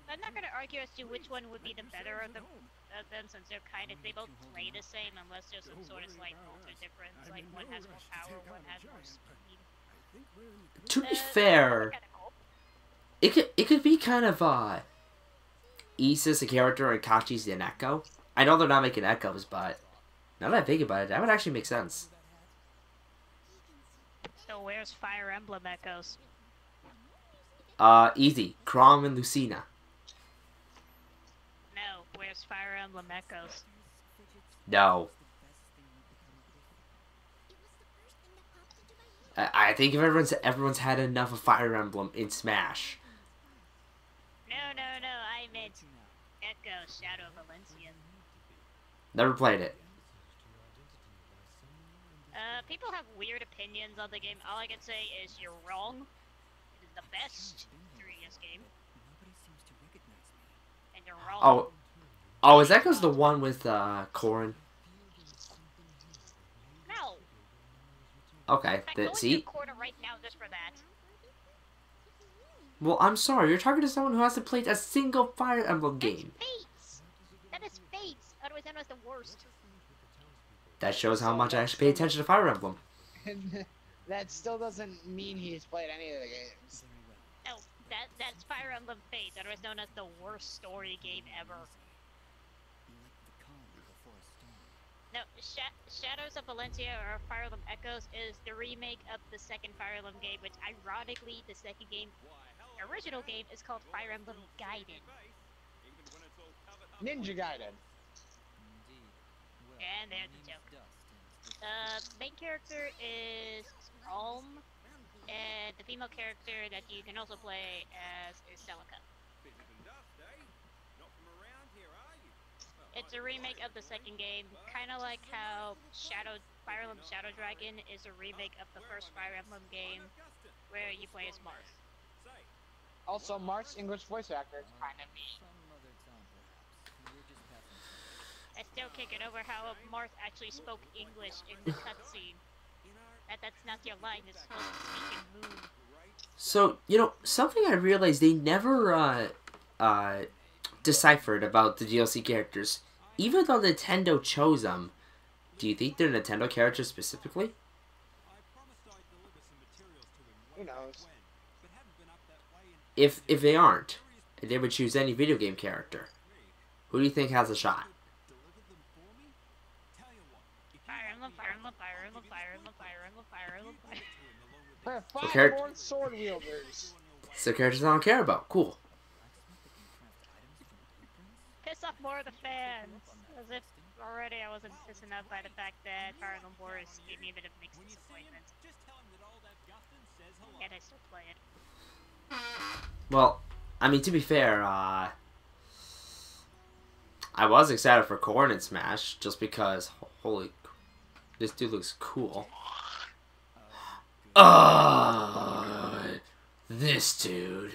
I'm not gonna argue as to which one would be the better of them since they both play the same unless there's some sort of slight alter difference, like one has more power, one has more speed.
To be fair, it could be kind of Isa's a character and Kachi's an echo. I know they're not making echoes, but now that I think about it, that would actually make sense.
So where's Fire Emblem echoes?
Easy. Chrom and Lucina.
No, where's Fire Emblem echoes?
No. I think if everyone's had enough of Fire Emblem in Smash.
No, I meant Echo Shadow of Elysian.
Never played it.
People have weird opinions on the game. All I can say is you're wrong. It is the best 3DS game. And you're wrong.
Oh, is Echoes the one with Corrin?
No.
Okay, see?
Corner right now just for that.
Well, I'm sorry. You're talking to someone who hasn't played a single Fire Emblem game.
Fates. That is Fates. Otherwise, that was the worst.
That shows how much I actually pay attention to Fire Emblem.
That still doesn't mean he's played any of the games.
No, that's Fire Emblem Fates, otherwise known as the worst story game ever. No, Shadows of Valencia or Fire Emblem Echoes is the remake of the second Fire Emblem game, which ironically, the second game, original game, is called Fire Emblem Gaiden.
Ninja Gaiden.
And there's the joke. Main character is Alm, and the female character that you can also play as is Celica. It's a remake of the second game, kind of like how Fire Emblem Shadow Dragon is a remake of the first Fire Emblem game, where you play as Marth.
Also, Marth's English voice actor is kind of mean.
I still can't get over how Marth actually spoke English in the cutscene. That's not your line, it's supposed to speak and move.
So, something I realized they never deciphered about the DLC characters. Even though Nintendo chose them, do you think they're Nintendo characters specifically?
Who knows?
If they aren't, they would choose any video game character. Who do you think has a shot?
Fireborn sword wielders.
So characters I don't care about. Cool.
Piss off more of the fans. As if already I wasn't pissed enough by the fact that Fire Emblem Wars gave me a bit of mixed disappointment. Yet I still play it.
Well, I mean, to be fair, I was excited for Corrin in Smash, just because, holy, this dude looks cool. This dude.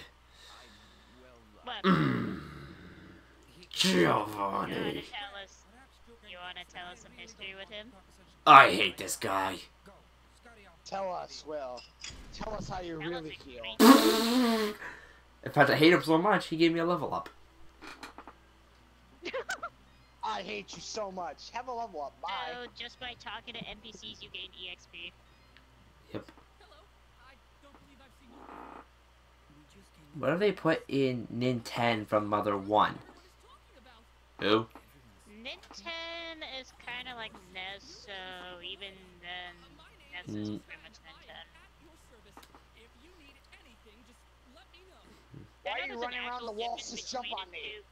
Giovanni.
You wanna tell us some history with him?
I hate this guy.
Tell us, Will. Tell us how you really feel.
In fact, I hate him so much, he gave me a level up.
I hate you so much. Have a level up. Bye.
So, just by talking to NPCs, you gain EXP.
Yep. What have they put in Nintendo from Mother 1? Who?
Nintendo is kind of like NES, so even then, NES is pretty much Nintendo.
Why are you running around the walls? Just jump on me.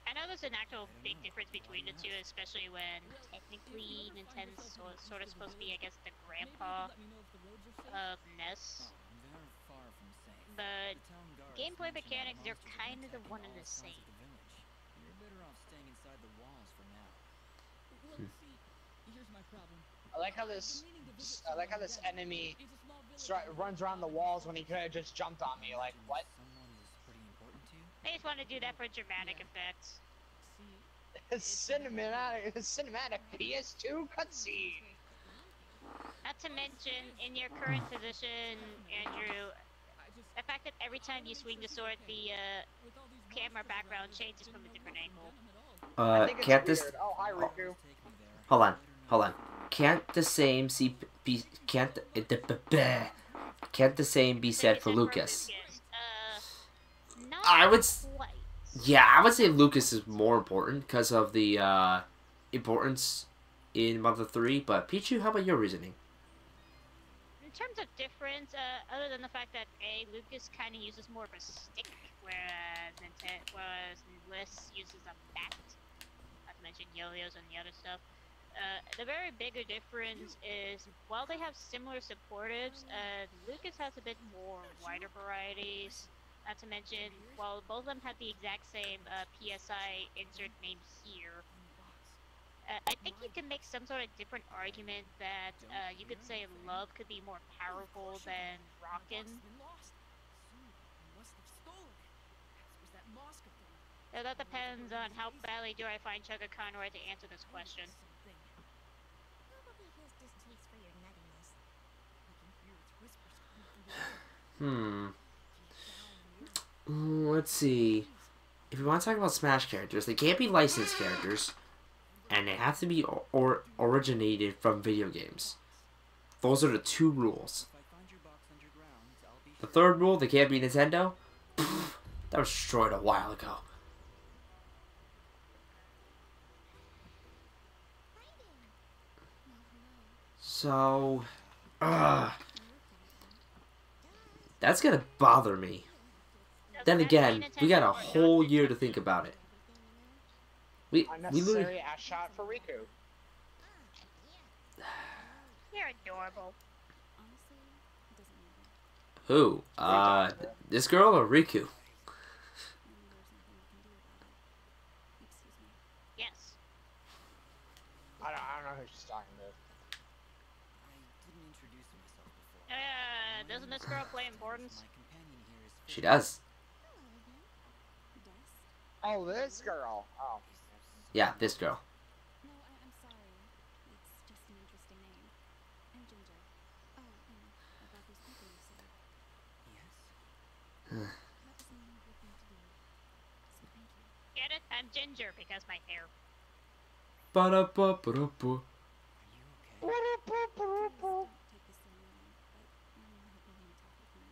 I know there's an actual big difference between the two, especially when technically Nintendo's sort of supposed to be, I guess, the grandpa of NES. But gameplay mechanics, they're kind of the one and the same.
I like how this enemy runs around the walls when he could have just jumped on me. Like, what?
I just want to do that for dramatic effects.
Cinematic PS2 cutscene.
Not to mention, in your current position, Andrew, the fact that every time you swing the sword, the camera background changes from a different angle.
Can't this...
Oh, hi, Riku.
Hold on. can't the same be can't the same be said for Lucas?
Not
I would
quite.
Yeah, I would say Lucas is more important because of the importance in Mother 3, but Pichu, how about your reasoning?
In terms of difference, other than the fact that Lucas kind of uses more of a stick, whereas Liz uses a bat. Not to mention yo-yos and the other stuff. The very bigger difference is, while they have similar supportives, Lucas has a bit more wider varieties. Not to mention, while both of them have the exact same PSI insert name here, I think you can make some sort of different argument that you could say Love could be more powerful than Rockin'. That depends on how badly do I find Chugga Conroy to answer this question.
Let's see. If we want to talk about Smash characters, they can't be licensed characters, and they have to be originated from video games. Those are the 2 rules. The 3rd rule, they can't be Nintendo. That was destroyed a while ago. So, that's gonna bother me. Then again, we got a whole year to think about it. We
unnecessary ass shot for Riku.
You're adorable.
Who? This girl or Riku?
Yes.
I don't know who she's talking to.
Doesn't this girl play importance?
She does.
Oh, this girl. Oh.
Yeah, this girl.
No, I'm sorry. It's just an interesting name. I'm Ginger. Oh, about those people you said.
Yes?
That was a good thing to do. So thank you.
Get it? I'm Ginger because my hair.
Ba-da-ba-ba-da-ba.
Are you okay?
Take this so long, but I'm hoping you talk with me.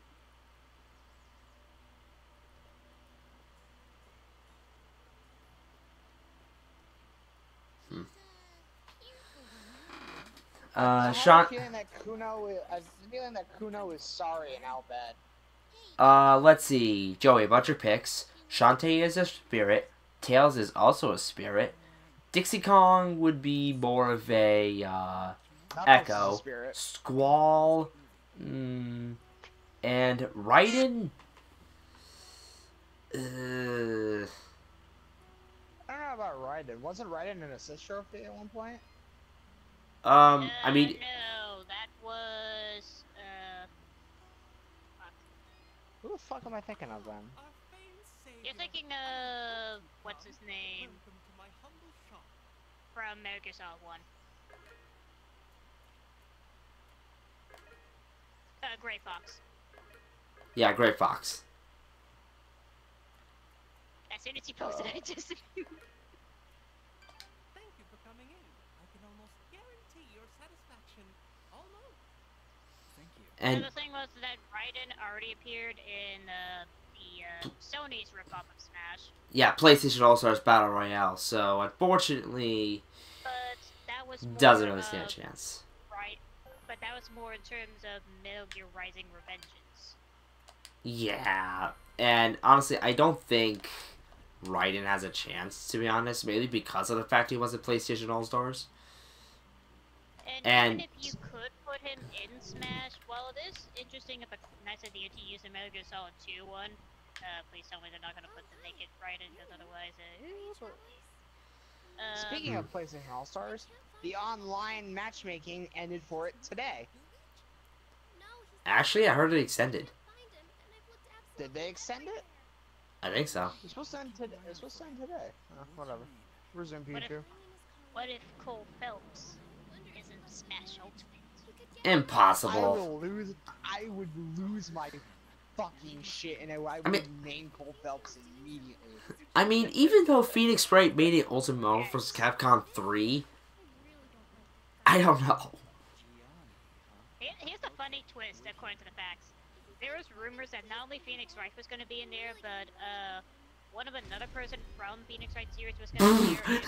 Sean.
I have a feeling that Kuno is sorry and how bad.
Let's see. Joey, about your picks. Shantae is a spirit. Tails is also a spirit. Dixie Kong would be more of a, Echo.
Spirit.
Squall. And Raiden.
I don't know about Raiden. Wasn't Raiden an assist trophy at one point?
I mean,
No, that was, fuck.
Who the fuck am I thinking of then?
You're thinking of, what's his name? From Metal Gear Solid 1. Gray Fox.
yeah, Gray Fox.
As soon as he posted it, I just...
Thank you for coming in. I can almost guarantee your satisfaction. Almost.
Thank you.
And
the thing was that Raiden already appeared in Sony's ripoff of Smash.
yeah, PlayStation All-Stars Battle Royale. So unfortunately,
But that was more
doesn't really
of-
stand a chance.
Right, but that was more in terms of Metal Gear Rising Revengeance.
Yeah, and honestly, I don't think Raiden has a chance, to be honest, mainly because of the fact he wasn't PlayStation All-Stars.
And even if you could put him in Smash, while it is interesting, if a nice idea to use the Metal Gear Solid 2 one, please tell me they're not going to put the naked Raiden, because otherwise,
Speaking of PlayStation All-Stars, the online matchmaking ended for it today.
Actually, I heard it extended.
Did they extend it?
I think so.
It's supposed to end today. It's supposed to end today. Whatever. Resume Pichu.
What if Cole Phelps isn't Smash Ultimate?
Impossible.
I would lose my fucking shit, and I would name Cole Phelps immediately.
I mean, even though Phoenix Wright made it Ultimate Marvel vs. Capcom 3, I don't know.
Here's the funny twist, according to the facts. There was rumors that not only Phoenix Wright was going to be in there, but one of another person from Phoenix Wright series was going to be there in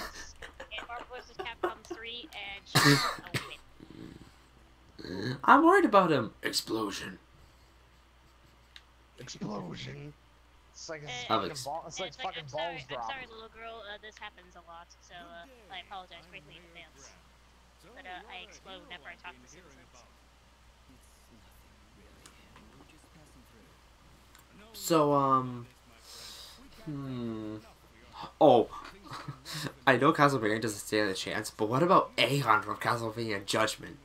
Marvel vs. Capcom 3, and she was open.
I'm worried about him. Explosion.
Explosion. It's like it's
I'm
balls drop.
sorry, little girl. This happens a lot, so I apologize greatly in advance. But I explode whenever I talk to citizens.
So, oh, I know Castlevania doesn't stand a chance, but what about Aeon from Castlevania Judgment?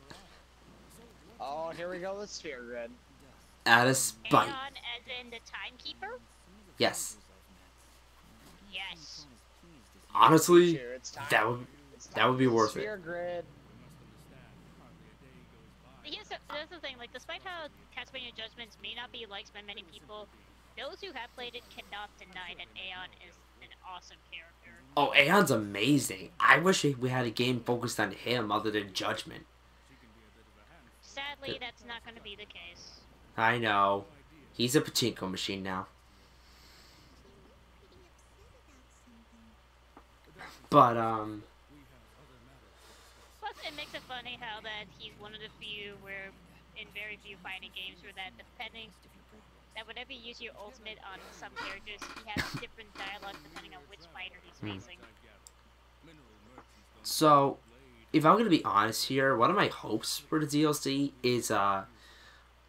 Oh, here we go, the sphere grid.
Out of spite.
Aeon as in the timekeeper?
Yes.
Yes.
Honestly, that would be worth it.
Sphere grid.
Here's the thing, like, despite how Castlevania Judgments may not be liked by many people, those who have played it cannot deny that Aeon is an awesome character.
Oh, Aeon's amazing. I wish we had a game focused on him other than Judgment.
Sadly, that's not going to be the case.
I know. He's a pachinko machine now. But,
Plus, it makes it funny how that he's one of the few in very few fighting games where that whenever you use your ultimate on some characters, he has different dialogue depending on which fighter he's facing.
So, if I'm gonna be honest here, one of my hopes for the DLC is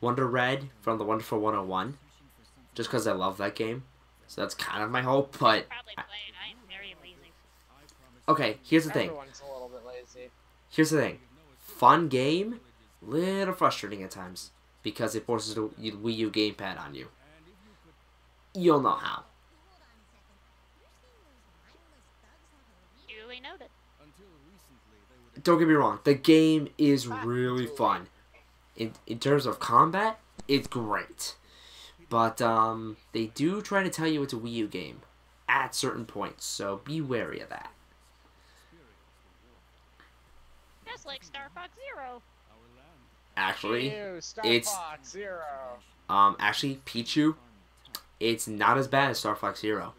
Wonder Red from the Wonderful 101, just because I love that game. So that's kind of my hope, but
Probably play it. I am very lazy.
Okay, here's the thing.
Everyone's a little bit lazy.
Here's the thing. Fun game, little frustrating at times because it forces the Wii U gamepad on you. You'll know how.
Duly noted.
Don't get me wrong, the game is really fun. In terms of combat, it's great. But they do try to tell you it's a Wii U game at certain points, so be wary of that.
Just like Star Fox Zero.
Actually,
it's Fox Zero.
Actually, Pichu, it's not as bad as Star Fox Zero.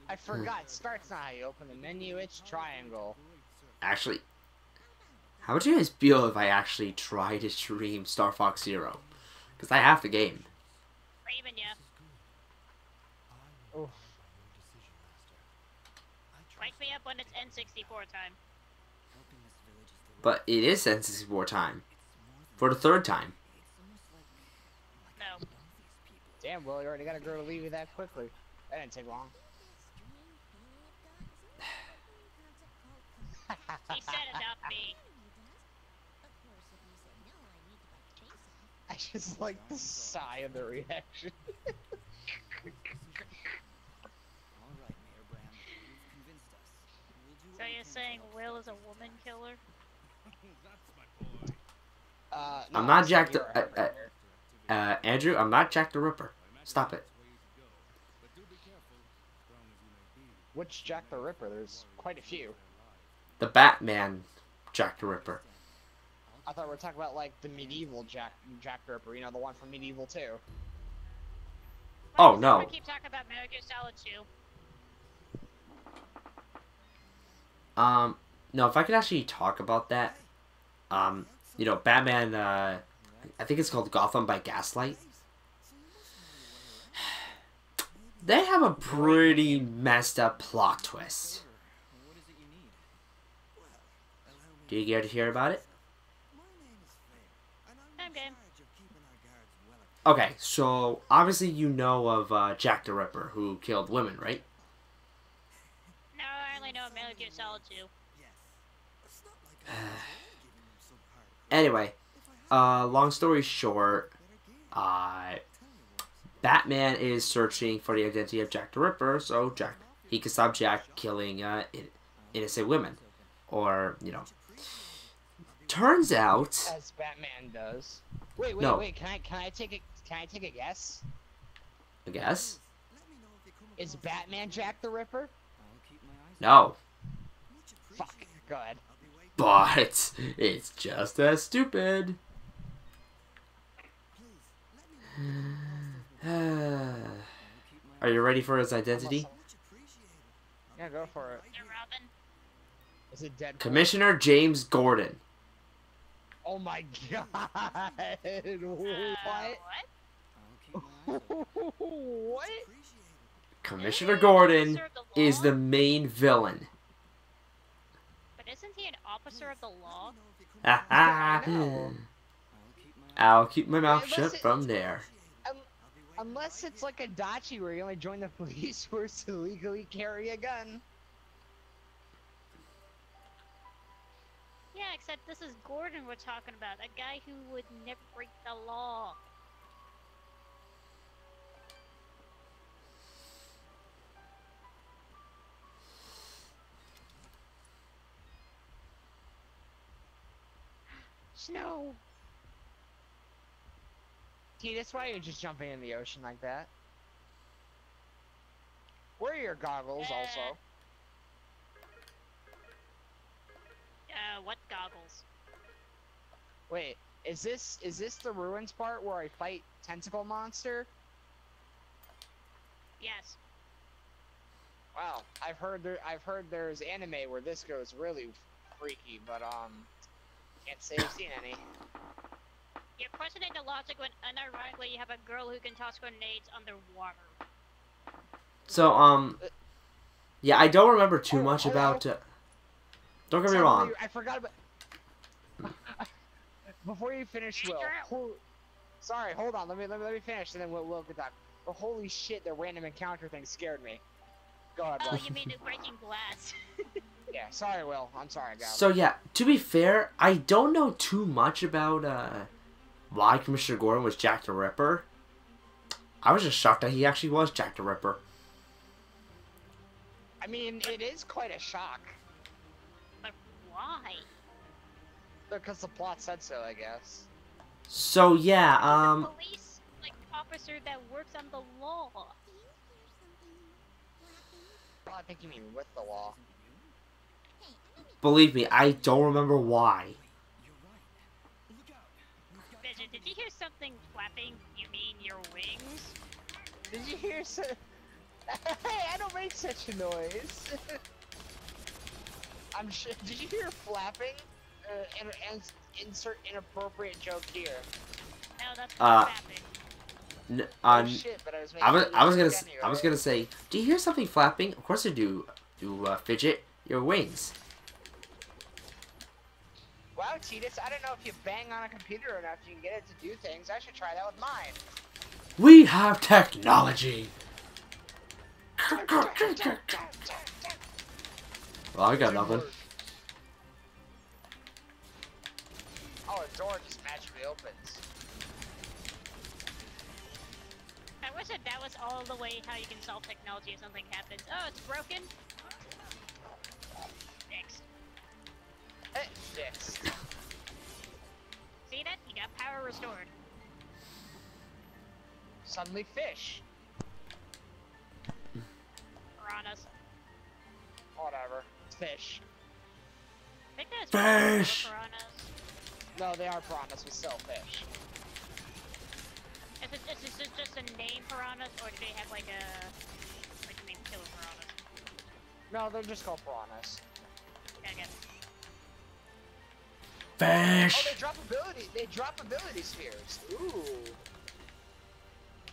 I forgot. Start's not how you open the menu. It's triangle.
Actually, how would you guys feel if I actually try to stream Star Fox Zero? Because I have the game.
Raven, yeah.
Oof.
Wake me up when it's N64 time.
But it is N64 time. For the third time.
No.
Damn, Will, you already got a girl to leave you that quickly. That didn't take long.
He said it, not me.
I just like the sigh of the reaction.
So you're saying Will is a woman killer?
No,
I'm not Jack
you're right.
Andrew, I'm not Jack the Ripper. Stop it.
Which Jack the Ripper? There's quite a few.
The Batman Jack the Ripper.
I thought we were talking about like the medieval Jack the Ripper. You know, the one from Medieval 2.
Oh, no.
Keep talking about Metal Gear Solid 2.
No, if I could actually talk about that, you know, Batman, I think it's called Gotham by Gaslight. They have a pretty messed up plot twist. Do you care to hear about it?
I'm game.
Okay, so obviously you know of Jack the Ripper, who killed women, right?
No, I only know Metal Gear Solid 2.
Anyway, long story short, Batman is searching for the identity of Jack the Ripper, so he can stop Jack killing innocent women, or you know. Turns out,
As Batman does. Wait,
No.
wait. Can I take a guess?
I guess.
Is Batman Jack the Ripper?
I'll keep my eyes
No.
Fuck. Go ahead.
But it's just as stupid. Are you ready for his identity?
Yeah, go for it.
Yeah, Robin.
Is it Deadpool?
Commissioner James Gordon.
Oh my god! What? What?
Commissioner Gordon is the main villain.
But isn't he an officer of the law?
I'll keep my mouth
Unless
shut
it-
from there.
Unless it's like a Dachi where you only join the police force to legally carry a gun.
Yeah, except this is Gordon we're talking about. A guy who would never break the law. Snow!
That's why you're just jumping in the ocean like that. Where are your goggles also?
What goggles?
Wait, is this the ruins part where I fight tentacle monster?
Yes.
Wow, I've heard there's anime where this goes really freaky, but can't say I've seen any.
You're questioning the logic when unironically you have a girl who can toss grenades underwater.
So, yeah, I don't remember too much
hold
about...
on.
Don't get me wrong.
I forgot about... Before you finish, Will. Sorry, hold on. Let me finish, and then we'll get back. But holy shit, the random encounter thing scared me. Go ahead,
Oh,
Will.
you mean the breaking glass?
Yeah, sorry, Will. I'm sorry, guys.
So, yeah, to be fair, I don't know too much about, why Commissioner Gordon was Jack the Ripper. I was just shocked that he actually was Jack the Ripper.
I mean, it is quite a shock.
But why?
Because the plot said so, I guess.
So, yeah,
He's a police, like, officer that works on the law.
Well, I think you mean with the law.
believe me, I don't remember why.
Vision, did you hear something flapping? You mean your wings?
Did you hear so? Hey, I don't make such a noise. I'm sure. Did you hear flapping? And insert inappropriate joke here.
No, that's flapping.
Oh shit! But
I was gonna say, do you hear something flapping? Of course I do. Fidget your wings.
Wow, Titus, I don't know if you bang on a computer enough, you can get it to do things. I should try that with mine.
We have technology. Well, I got nothing.
Oh, a door just magically opens.
I wish that was all the way how you can solve technology if something happens. Oh, it's broken? Fixed.
Fixed.
See that? You got power restored.
Suddenly fish.
Piranhas.
Whatever. It's fish.
I think that's
Fish!
piranhas.
No, they are piranhas, but still fish.
Is it just a name piranhas, or do they have like a name killer piranhas?
No, they're just called piranhas.
Yeah, I guess.
Fish!
Oh, they drop ability spheres. Ooh.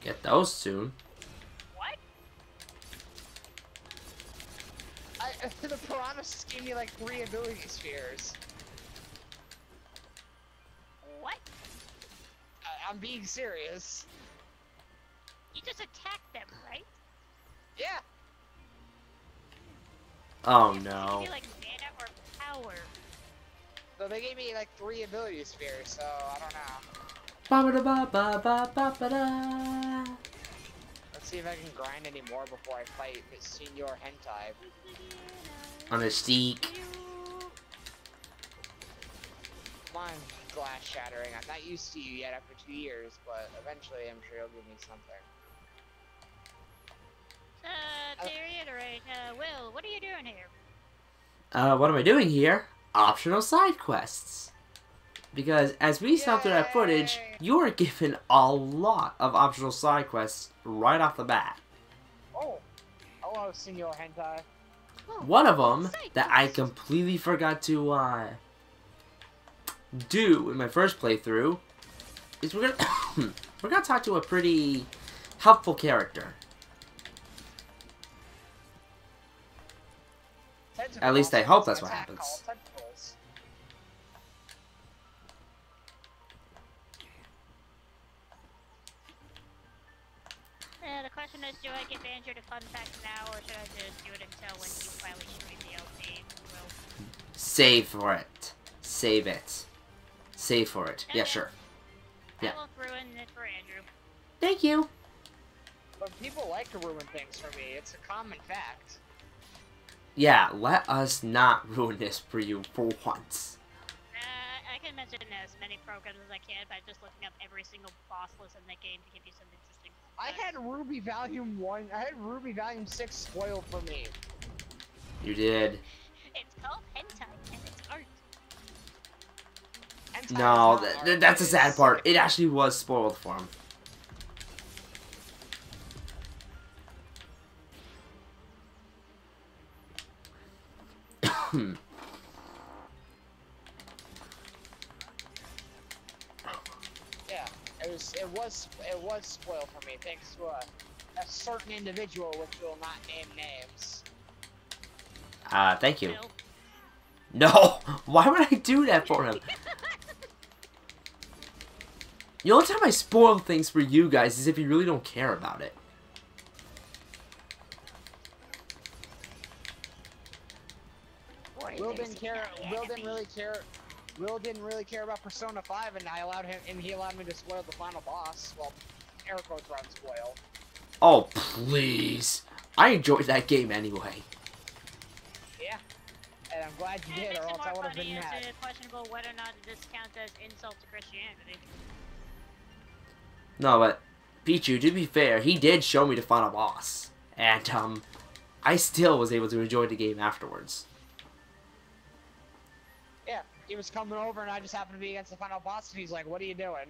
Get those soon.
What?
The piranhas gave me like 3 ability spheres.
What?
I'm being serious.
You just attacked them, right?
Yeah.
Oh
They
no.
give you like mana or power.
So they gave me like 3 ability spheres, so I don't know.
Ba-ba-da-ba-ba-ba-ba-da.
Let's see if I can grind any more before I fight Miss Senior Hentai.
On a steak.
Come on, glass shattering. I'm not used to you yet after 2 years, but eventually I'm sure you'll give me something.
What am I doing here? Optional side quests. Because as we saw through that footage, you are given a lot of optional side quests right off the bat.
Oh, hello, Senor Hentai.
One of them that I completely forgot to do in my first playthrough is we're gonna talk to a pretty helpful character. At least I hope that's what happens.
The question is, do I get Banjo to fun facts now, or should I just do it until when you finally stream the LP? Well,
Save for it. Save it. Save for it.
okay.
Yeah, sure. Yeah.
I won't ruin it for Andrew.
Thank you.
But people like to ruin things for me. It's a common fact.
Yeah, let us not ruin this for you for once.
I can mention as many programs as I can by just looking up every single boss list in the game to give you some interesting.
I had Ruby Volume 1, I had Ruby Volume 6 spoiled for me.
You did.
It's called hentai and it's art.
Hentai
No,
is not art,
that's the
it
sad
is-
part. It actually was spoiled for him.
Yeah, it was spoiled for me thanks to a certain individual which will not name names.
Thank you.
Bill.
No! Why would I do that for him? The only time I spoil things for you guys is if you really don't care about it.
Will didn't really care about Persona 5, and he allowed me to spoil the final boss. Well, air quotes around spoil.
Oh, please. I enjoyed that game anyway.
Yeah, and I'm glad you did, or else I would have been mad.
It's questionable whether or not this counts as insult to Christianity.
No, but Pichu, to be fair, he did show me the final boss. And, I still was able to enjoy the game afterwards.
Yeah, he was coming over, and I just happened to be against the final boss, and he's like, "What are you doing?"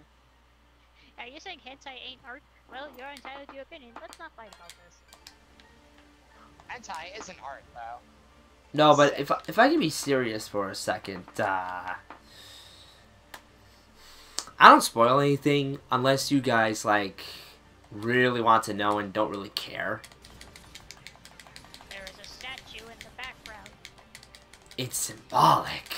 Are you saying hentai ain't art? Well, you're entitled to your opinion. Let's not fight about this.
Hentai isn't art, though.
No, but if I can be serious for a second, I don't spoil anything unless you guys, like, really want to know and don't really care.
There is a statue in the background.
It's symbolic.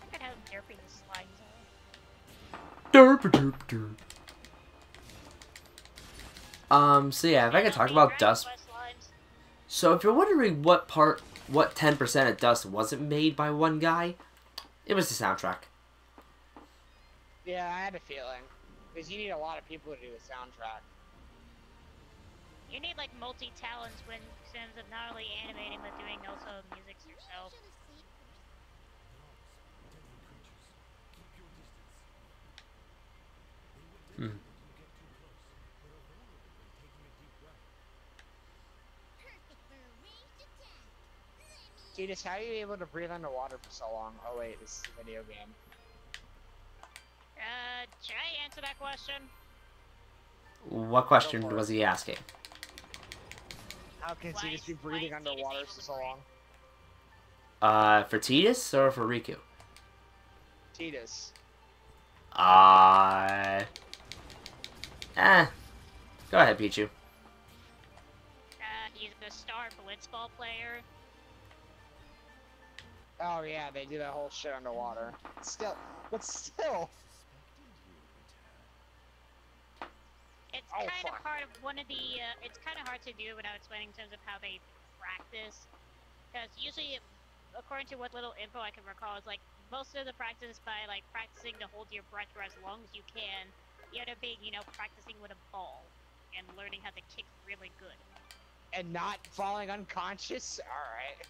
Look at how derpy the slimes are.
Derp, derp, derp. So yeah, if I could talk about Dust. So if you're wondering what 10% of Dust wasn't made by one guy, it was the soundtrack.
Yeah, I had a feeling. Because you need a lot of people to do the soundtrack.
You need like multi-talents when terms of not only animating but doing also music yourself.
Hmm.
Titus, how are you able to breathe underwater for so long? Oh wait, this is a video game.
Should I answer that question?
What question was he asking?
How can
Why
Titus be
is
breathing
Titus
underwater
able
for
to
so
breathe?
long?
For Tidus or for Riku?
Titus.
Go ahead, Pichu.
He's the star blitzball player.
Oh yeah, they do that whole shit underwater. Still.
It's
Oh,
kind of
fuck.
part of one of the, it's kind of hard to do without explaining in terms of how they practice. Because usually, according to what little info I can recall, it's like, most of the practice is by, like, practicing to hold your breath for as long as you can. The other being, you know, practicing with a ball. And learning how to kick really good.
And not falling unconscious? Alright.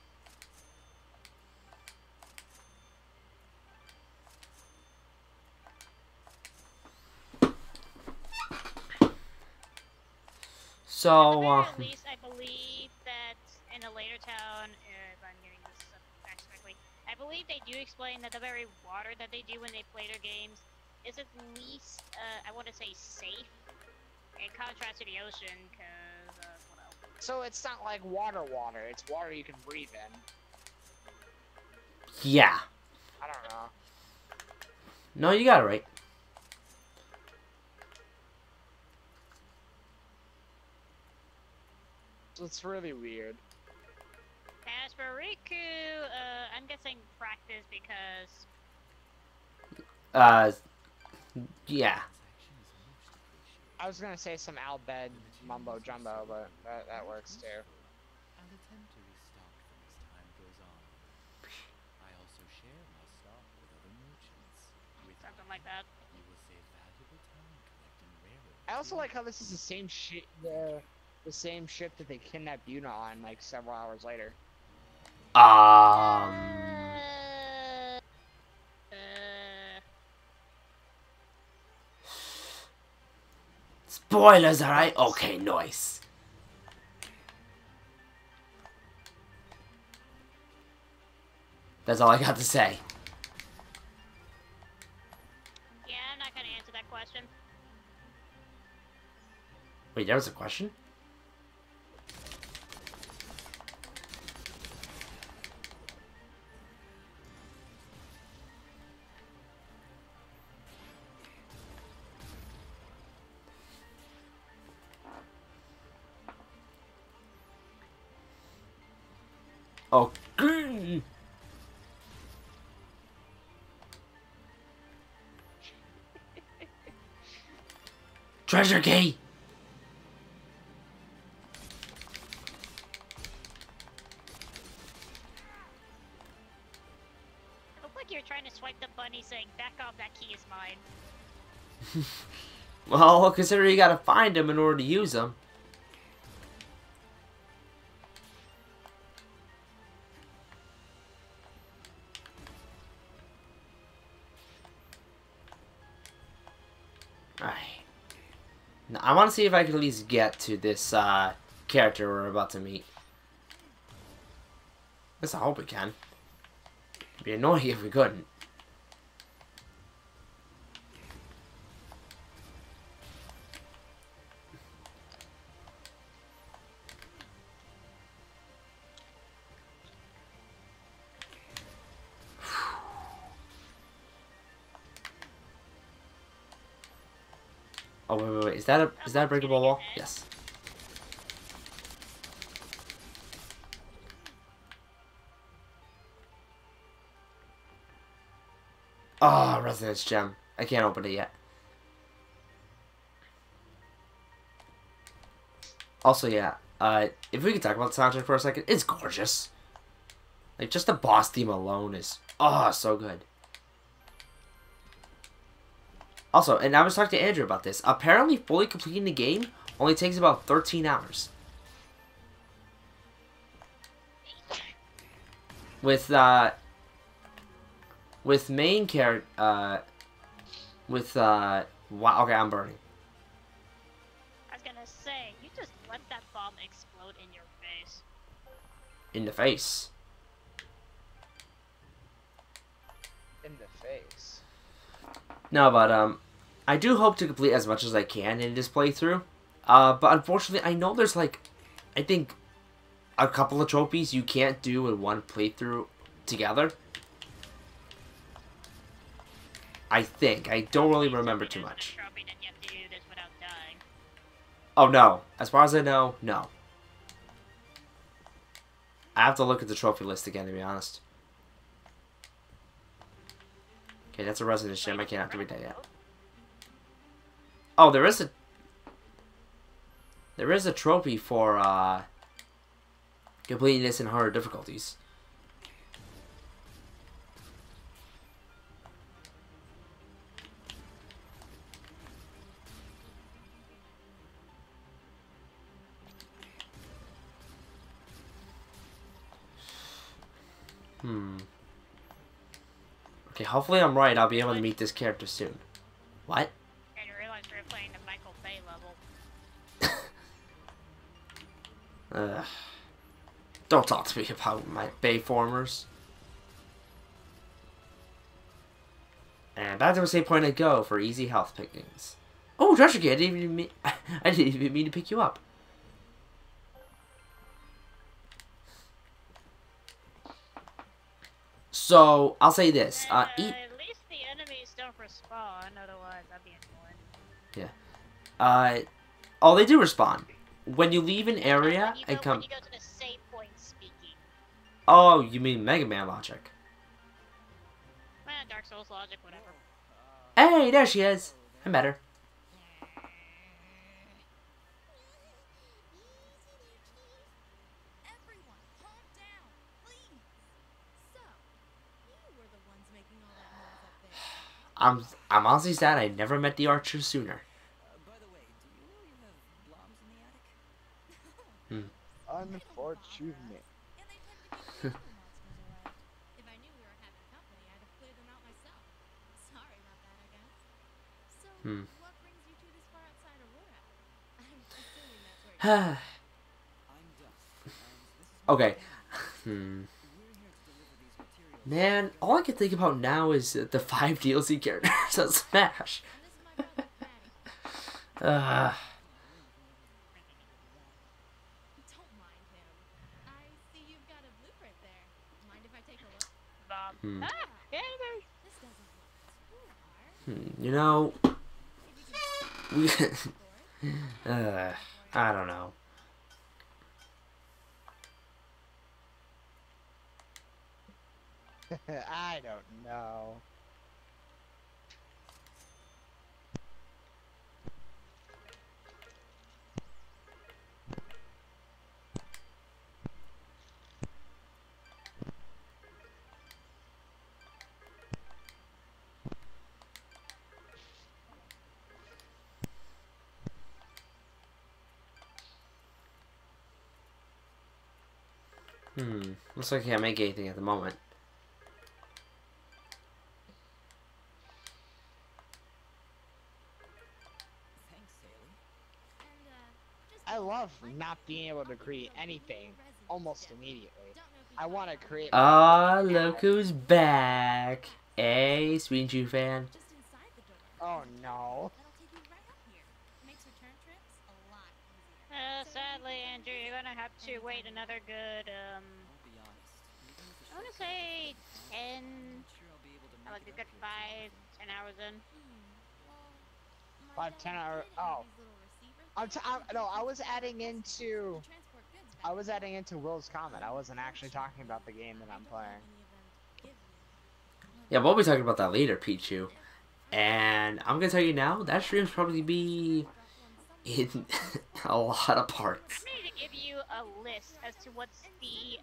So,
at least I believe that in a later town, if I'm getting this facts correctly, I believe they do explain that the very water that they do when they play their games is at least, I want to say, safe, in contrast to the ocean, because, what else?
So it's not like water, it's water you can breathe in.
yeah.
I don't know.
No, you got it right.
It's really weird.
As for Riku, I'm guessing practice because...
Yeah.
I was gonna say some Albed mumbo jumbo, but that works too.
I'll attempt to restock them as time goes on. I also share my stock with other merchants. With
Something like that.
you will save valuable time collecting rarer.
I also like how this is the same shit, the same ship that they kidnapped Yuna on like several hours later.
Spoilers, alright? Okay, nice. That's all I got to say.
Yeah, I'm not gonna answer that question.
Wait, there was a question? Okay. Treasure key.
It looked like you're trying to swipe the bunny saying, back off, that key is mine.
Well, consider you gotta find him in order to use him. Alright. Now, I want to see if I can at least get to this character we're about to meet. At least I hope we can. It'd be annoying if we couldn't. Oh wait. Is that a breakable wall? Yes. Oh, Resonance Gem. I can't open it yet. Also, yeah. If we could talk about the soundtrack for a second, it's gorgeous. Like, just the boss theme alone is, so good. Also, and I was talking to Andrew about this. Apparently, fully completing the game only takes about 13 hours. With main character, wow, okay, I'm burning.
I was gonna say, you just let that bomb explode in your face.
In the face.
In the face.
No, but, I do hope to complete as much as I can in this playthrough. But unfortunately, I know there's, like, I think a couple of trophies you can't do in one playthrough together. I think. I don't really remember too much. Oh, no. As far as I know, no. I have to look at the trophy list again, to be honest. Okay, that's a Resonance Gem. I can't have to read that yet. Oh, there is a trophy for completing this in harder difficulties. Okay, hopefully I'm right. I'll be able to meet this character soon. What?
I didn't realize we were playing the Michael Bay level.
Don't talk to me about my Bayformers. And back to the same point I go for easy health pickings. Oh, Drashiki, I didn't even mean to pick you up. So, I'll say this.
At least the enemies don't respawn, otherwise that'd be annoying.
Yeah. Oh, they do respawn. When you leave an area and come...
When you go to the save point speaking.
Oh, you mean Mega Man logic.
Dark Souls logic, whatever.
Hey, there she is. I met her.
Everyone, calm down, please. So, you were the ones making all that noise up there.
I'm honestly sad I never met the archer sooner.
By the way, do you know you have bombs in the attic?
Unfortunate.
And they tend to be the monsters around. If I knew we were having company, I'd have cleared them out myself. Sorry about that, I guess. So, what brings you two this far outside Aurora? I'm assuming that's where you're
I'm Dust, and this is
Okay.
we're here to deliver these materials.
Man, all I can think about now is the 5 DLC characters of Smash.
and this is my brother, Maddie. Don't mind him. I see you've got a blueprint there. Mind if I take a look?
Bob.
Hmm.
Ah! Anyway.
This doesn't look too hard.
You know,
If you can
we... I don't know.
I don't know.
Looks like I can't make anything at the moment.
Thanks, Haley.
And, just
I
don't
love
like
not
it.
being able to
I'll give
create
you a
anything
resin
almost
step.
immediately.
Don't know if you
I
tried
want to
that.
create.
Ah, look who's back. Hey, Sweet Jew fan.
Just inside the door.
Oh no.
That'll take you right up here. Makes return trips a lot easier.
Sadly, Andrew, you're gonna have to wait another good,
I'll be honest. Even with the
I wanna
short
say
time,
10,
I'm not sure I'll be able to
like
make
a
it
good
up here
5, 10 hours in.
Well,
5, 10 hour. Oh. No, I was adding into. I was adding into Will's comment. I wasn't actually talking about the game that I'm playing.
Yeah, we'll be talking about that later, Pichu. And I'm gonna tell you now, that stream's probably be in a lot of parts.
I'm going to give you a list as to what's the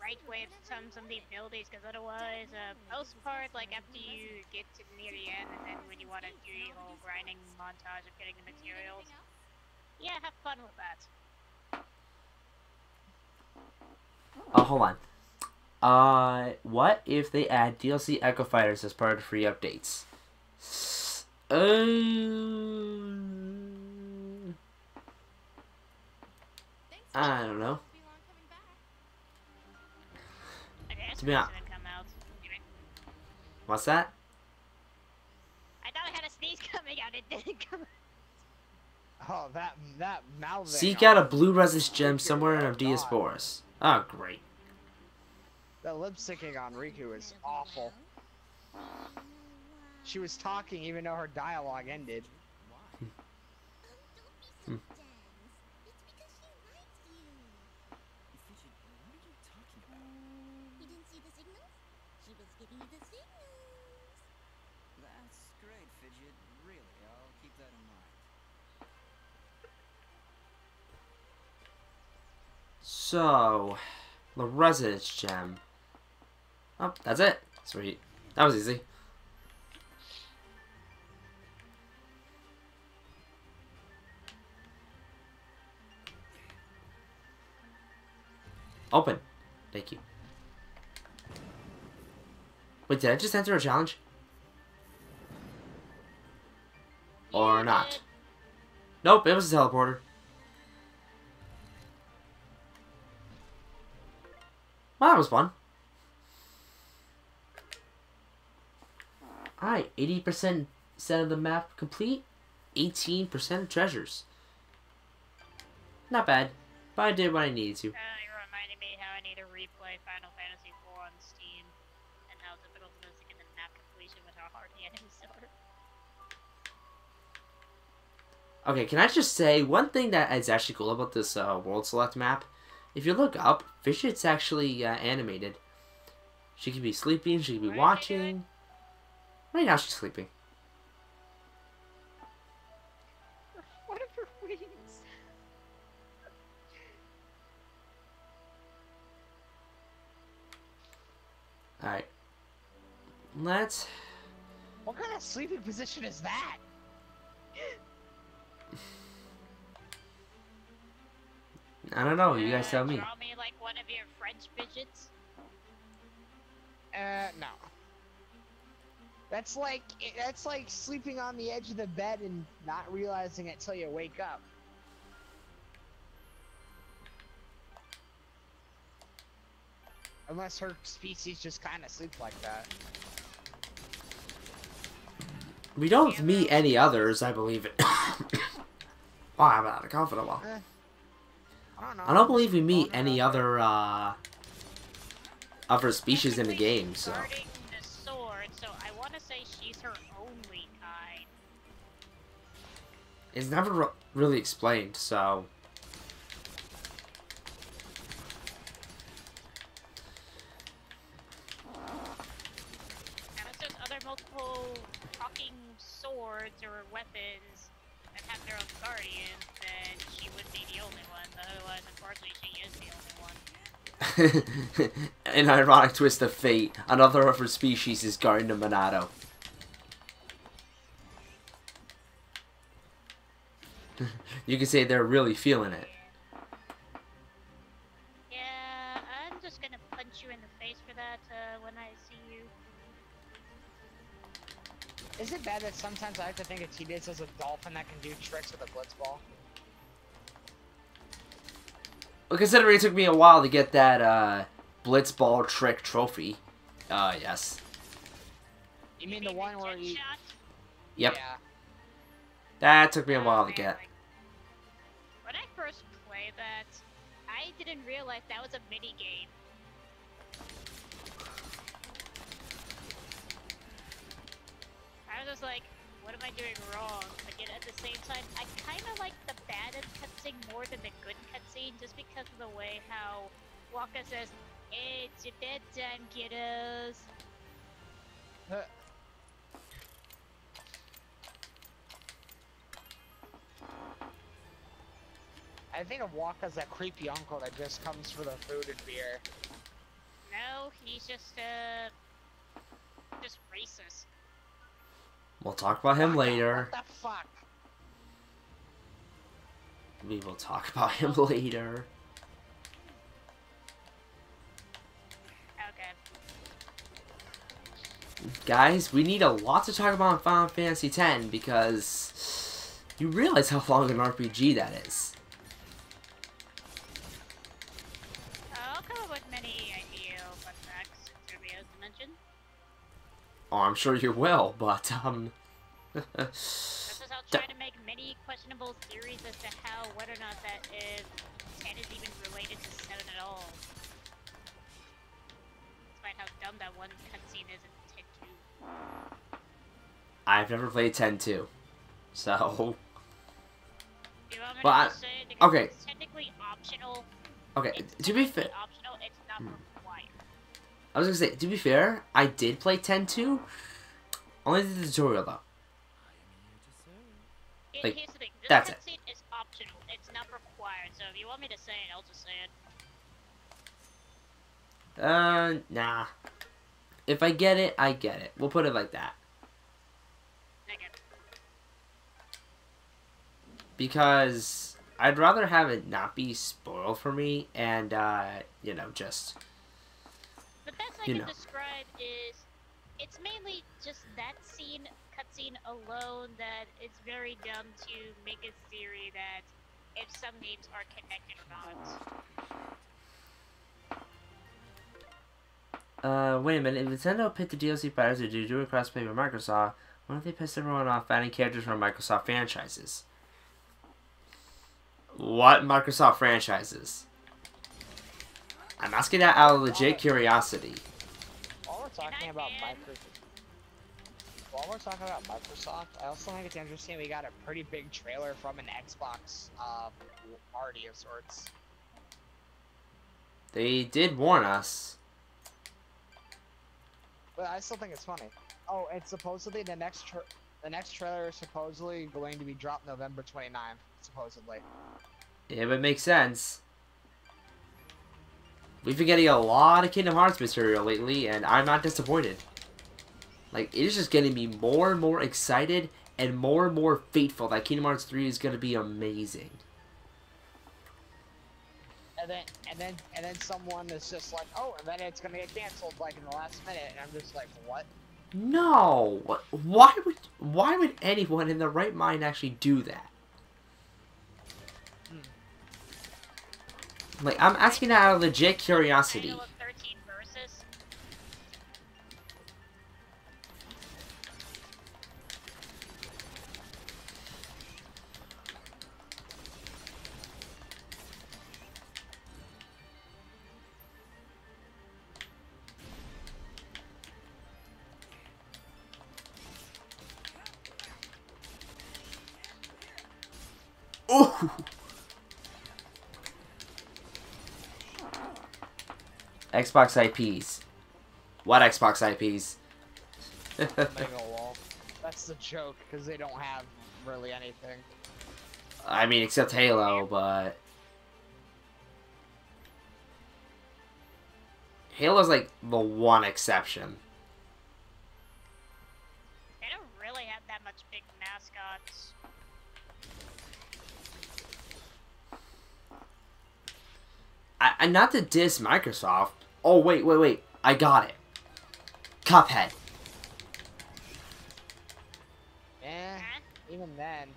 right way of some of the abilities, because otherwise, most part, like after you get to near the end, and then when you want to do your whole grinding montage of getting the materials, yeah, have fun with that.
Oh, hold on. What if they add DLC Echo Fighters as part of the free updates? I don't know.
Okay,
To be honest,
didn't come out. Anyway,
what's that?
I thought I had a sneeze coming out, it didn't come out.
Oh, that mouthing.
Seek out a blue resist gem somewhere in Diasporus. Oh, great.
The lip syncing on Riku is awful. She was talking even though her dialogue ended.
Why?
Don't be so dense. It's because she likes you.
Fidget, what are you talking about?
You didn't see the signals? She was giving you the signals.
That's great, Fidget. Really, I'll keep that in mind.
So, the Resonance Gem. Oh, that's it. Sweet. That was easy. Open. Thank you. Wait, did I just enter a challenge? Or not? Nope, it was a teleporter. Well, that was fun. Alright, 80% of the map complete. 18% treasures. Not bad. But I did what I needed to.
You reminded me how I need to replay Final Fantasy IV on Steam, and how difficult it is to get the map completion with how hard the enemies are.
Okay, can I just say, one thing that is actually cool about this World Select map, if you look up, Fidget's actually animated. She could be sleeping, she could be watching. Right now she's sleeping.
What are her wings?
Alright. Let's...
What kind of sleeping position is that?
I don't know, you guys tell me.
Draw me like one of your French fidgets.
No. That's like sleeping on the edge of the bed and not realizing it till you wake up. Unless her species just kind of sleeps like that.
We don't meet any others, I believe it. Wow, I haven't had a cough in a while.
I don't know.
I don't believe we meet any other species in the game, so.
Guarding the sword, so I want to say she's her only kind.
It's never really explained, so.
Unless there's other multiple talking swords or weapons that have their own guardians, then she would be the only one. But otherwise, unfortunately, she is the only one.
An ironic twist of fate, another of her species is guarding the Monado. You can say they're really feeling it.
Yeah, I'm just gonna punch you in the face for that when I see you.
Is it bad that sometimes I have to think of T-Bits as a dolphin that can do tricks with a blitzball?
Well, considering it took me a while to get that blitzball trick trophy. Yes.
You mean the one where you...
Shot?
Yep.
Yeah.
That took me a while to get.
When I first played that, I didn't realize that was a mini game. I was just like, what am I doing wrong? But yet at the same time, I kind of like the bad cutscene more than the good cutscene, just because of the way how Waka says, "It's your bedtime, kiddos."
I think of Waka as that creepy uncle that just comes for the food and beer.
No, he's just racist.
We'll talk about him later.
What the fuck?
We will talk about him later.
Okay.
Guys, we need a lot to talk about in Final Fantasy X because you realize how long an RPG that is.
I'll come up with many ideal fun facts and trivias to mention.
Oh, I'm sure you will, but
This is I'll try to make many questionable theories as to how, whether or not that is 10 is even related to 7 at all. Despite how dumb that one cutscene is in 10-2.
I've never played 10-2, so.
Do you want me
Well,
to just say it? Because
okay.
it's technically optional.
Okay,
It's
to be
technically
fair,
optional, it's not required.
I was gonna say, to be fair, I did play 10-2, only the tutorial though. Like,
Here's the thing, this
that's it.
cutscene is optional, it's not required, so if you want me to say it, I'll just say it.
Nah. If I get it, I get it. We'll put it like that.
Okay.
Because I'd rather have it not be spoiled for me and, you know, just...
The best I can describe is, it's mainly just that cutscene alone, that it's very dumb to make a theory that if some names are connected or not.
Wait a minute. If Nintendo picked the DLC buyers to do a crossplay with Microsoft, why don't they piss everyone off adding characters from Microsoft franchises? What Microsoft franchises? I'm asking that out of legit curiosity.
While we're talking about Microsoft, I also think it's interesting we got a pretty big trailer from an Xbox party of sorts.
They did warn us.
But I still think it's funny. Oh, it's supposedly the next trailer is supposedly going to be dropped November 29th, supposedly.
Yeah, but it makes sense. We've been getting a lot of Kingdom Hearts material lately, and I'm not disappointed. Like, it is just getting me more and more excited and more faithful that Kingdom Hearts 3 is going to be amazing.
And then someone is just like, oh, and then it's gonna get canceled like in the last minute, and I'm just like, what?
No. Why would anyone in their right mind actually do that? Like, I'm asking that out of legit curiosity.
Title of 13 verses.
Ooh. Xbox IPs. What Xbox IPs?
That's the joke, because they don't have really anything.
I mean, except Halo, but... Halo's like the one exception.
They don't really have that much big mascots.
I not to diss Microsoft. Oh, wait. I got it. Cuphead.
Even then.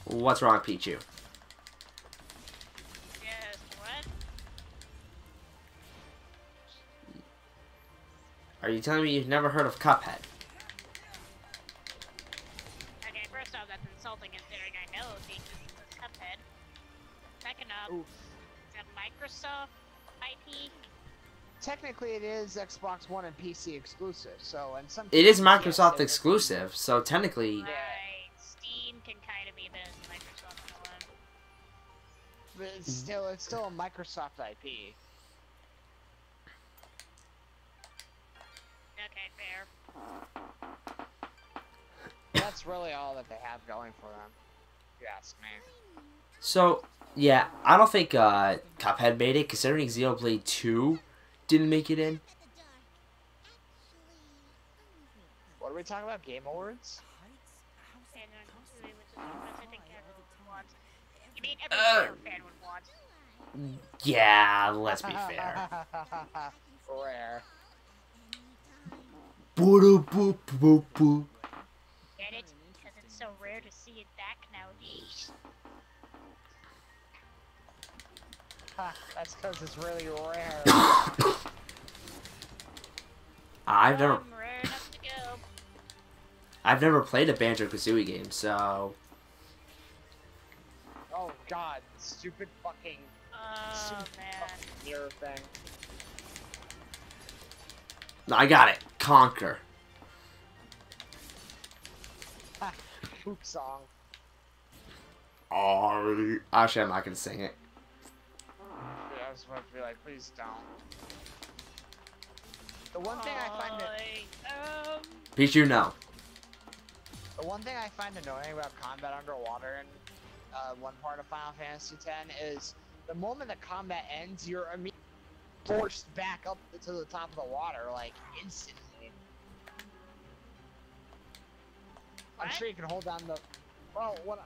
What's wrong, Pichu?
Yes, what?
Are you telling me you've never heard of Cuphead?
Okay, first off, that's insulting considering I know the existence of Cuphead. Second off, is that Microsoft IP?
Technically, it is Xbox One and PC exclusive, so in some
It is
cases,
Microsoft
yes,
exclusive, so technically...
Right, Steam can kind of be a bit of Microsoft one.
But it's still a Microsoft IP.
Okay, fair.
That's really all that they have going for them. If you ask me.
So, yeah, I don't think Cuphead made it, considering Xenoblade 2 didn't make it in.
What are we talking about? Game Awards?
And which is what I think everyone wants. You mean every fan would want.
Yeah, let's be fair.
Rare.
Get it? Because it's so rare to see it back nowadays.
That's because it's really rare.
Rare enough to go.
I've never played a Banjo-Kazooie game, so...
Oh god, stupid fucking...
Oh, man.
Fucking mirror thing.
I got it. Conquer.
Ha! Poop song.
Oh, actually, I'm not gonna sing it.
I was about to be like, please don't. The one thing I find
Pichu, no.
The one thing I find annoying about combat underwater in one part of Final Fantasy X is the moment the combat ends, you're immediately forced back up to the top of the water, like, instantly.
What?
I'm sure you can hold down the... Well, what...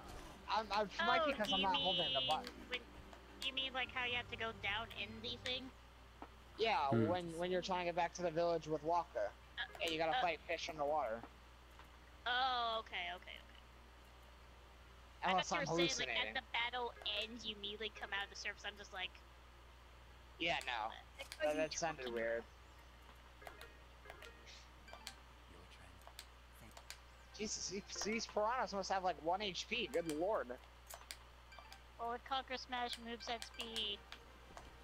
I'm might be because I'm not holding the button.
You mean like how you have to go down in the thing?
Yeah, when you're trying to get back to the village with Waka, and you gotta fight fish underwater.
Oh, okay.
Unless
I
I'm
thought you were saying like
hallucinating.
at the battle ends, you immediately come out of the surface. I'm just like,
Yeah, no. That sounded weird. Jesus, these piranhas must have like 1 HP. Good lord.
Well, with Conquer Smash movesets be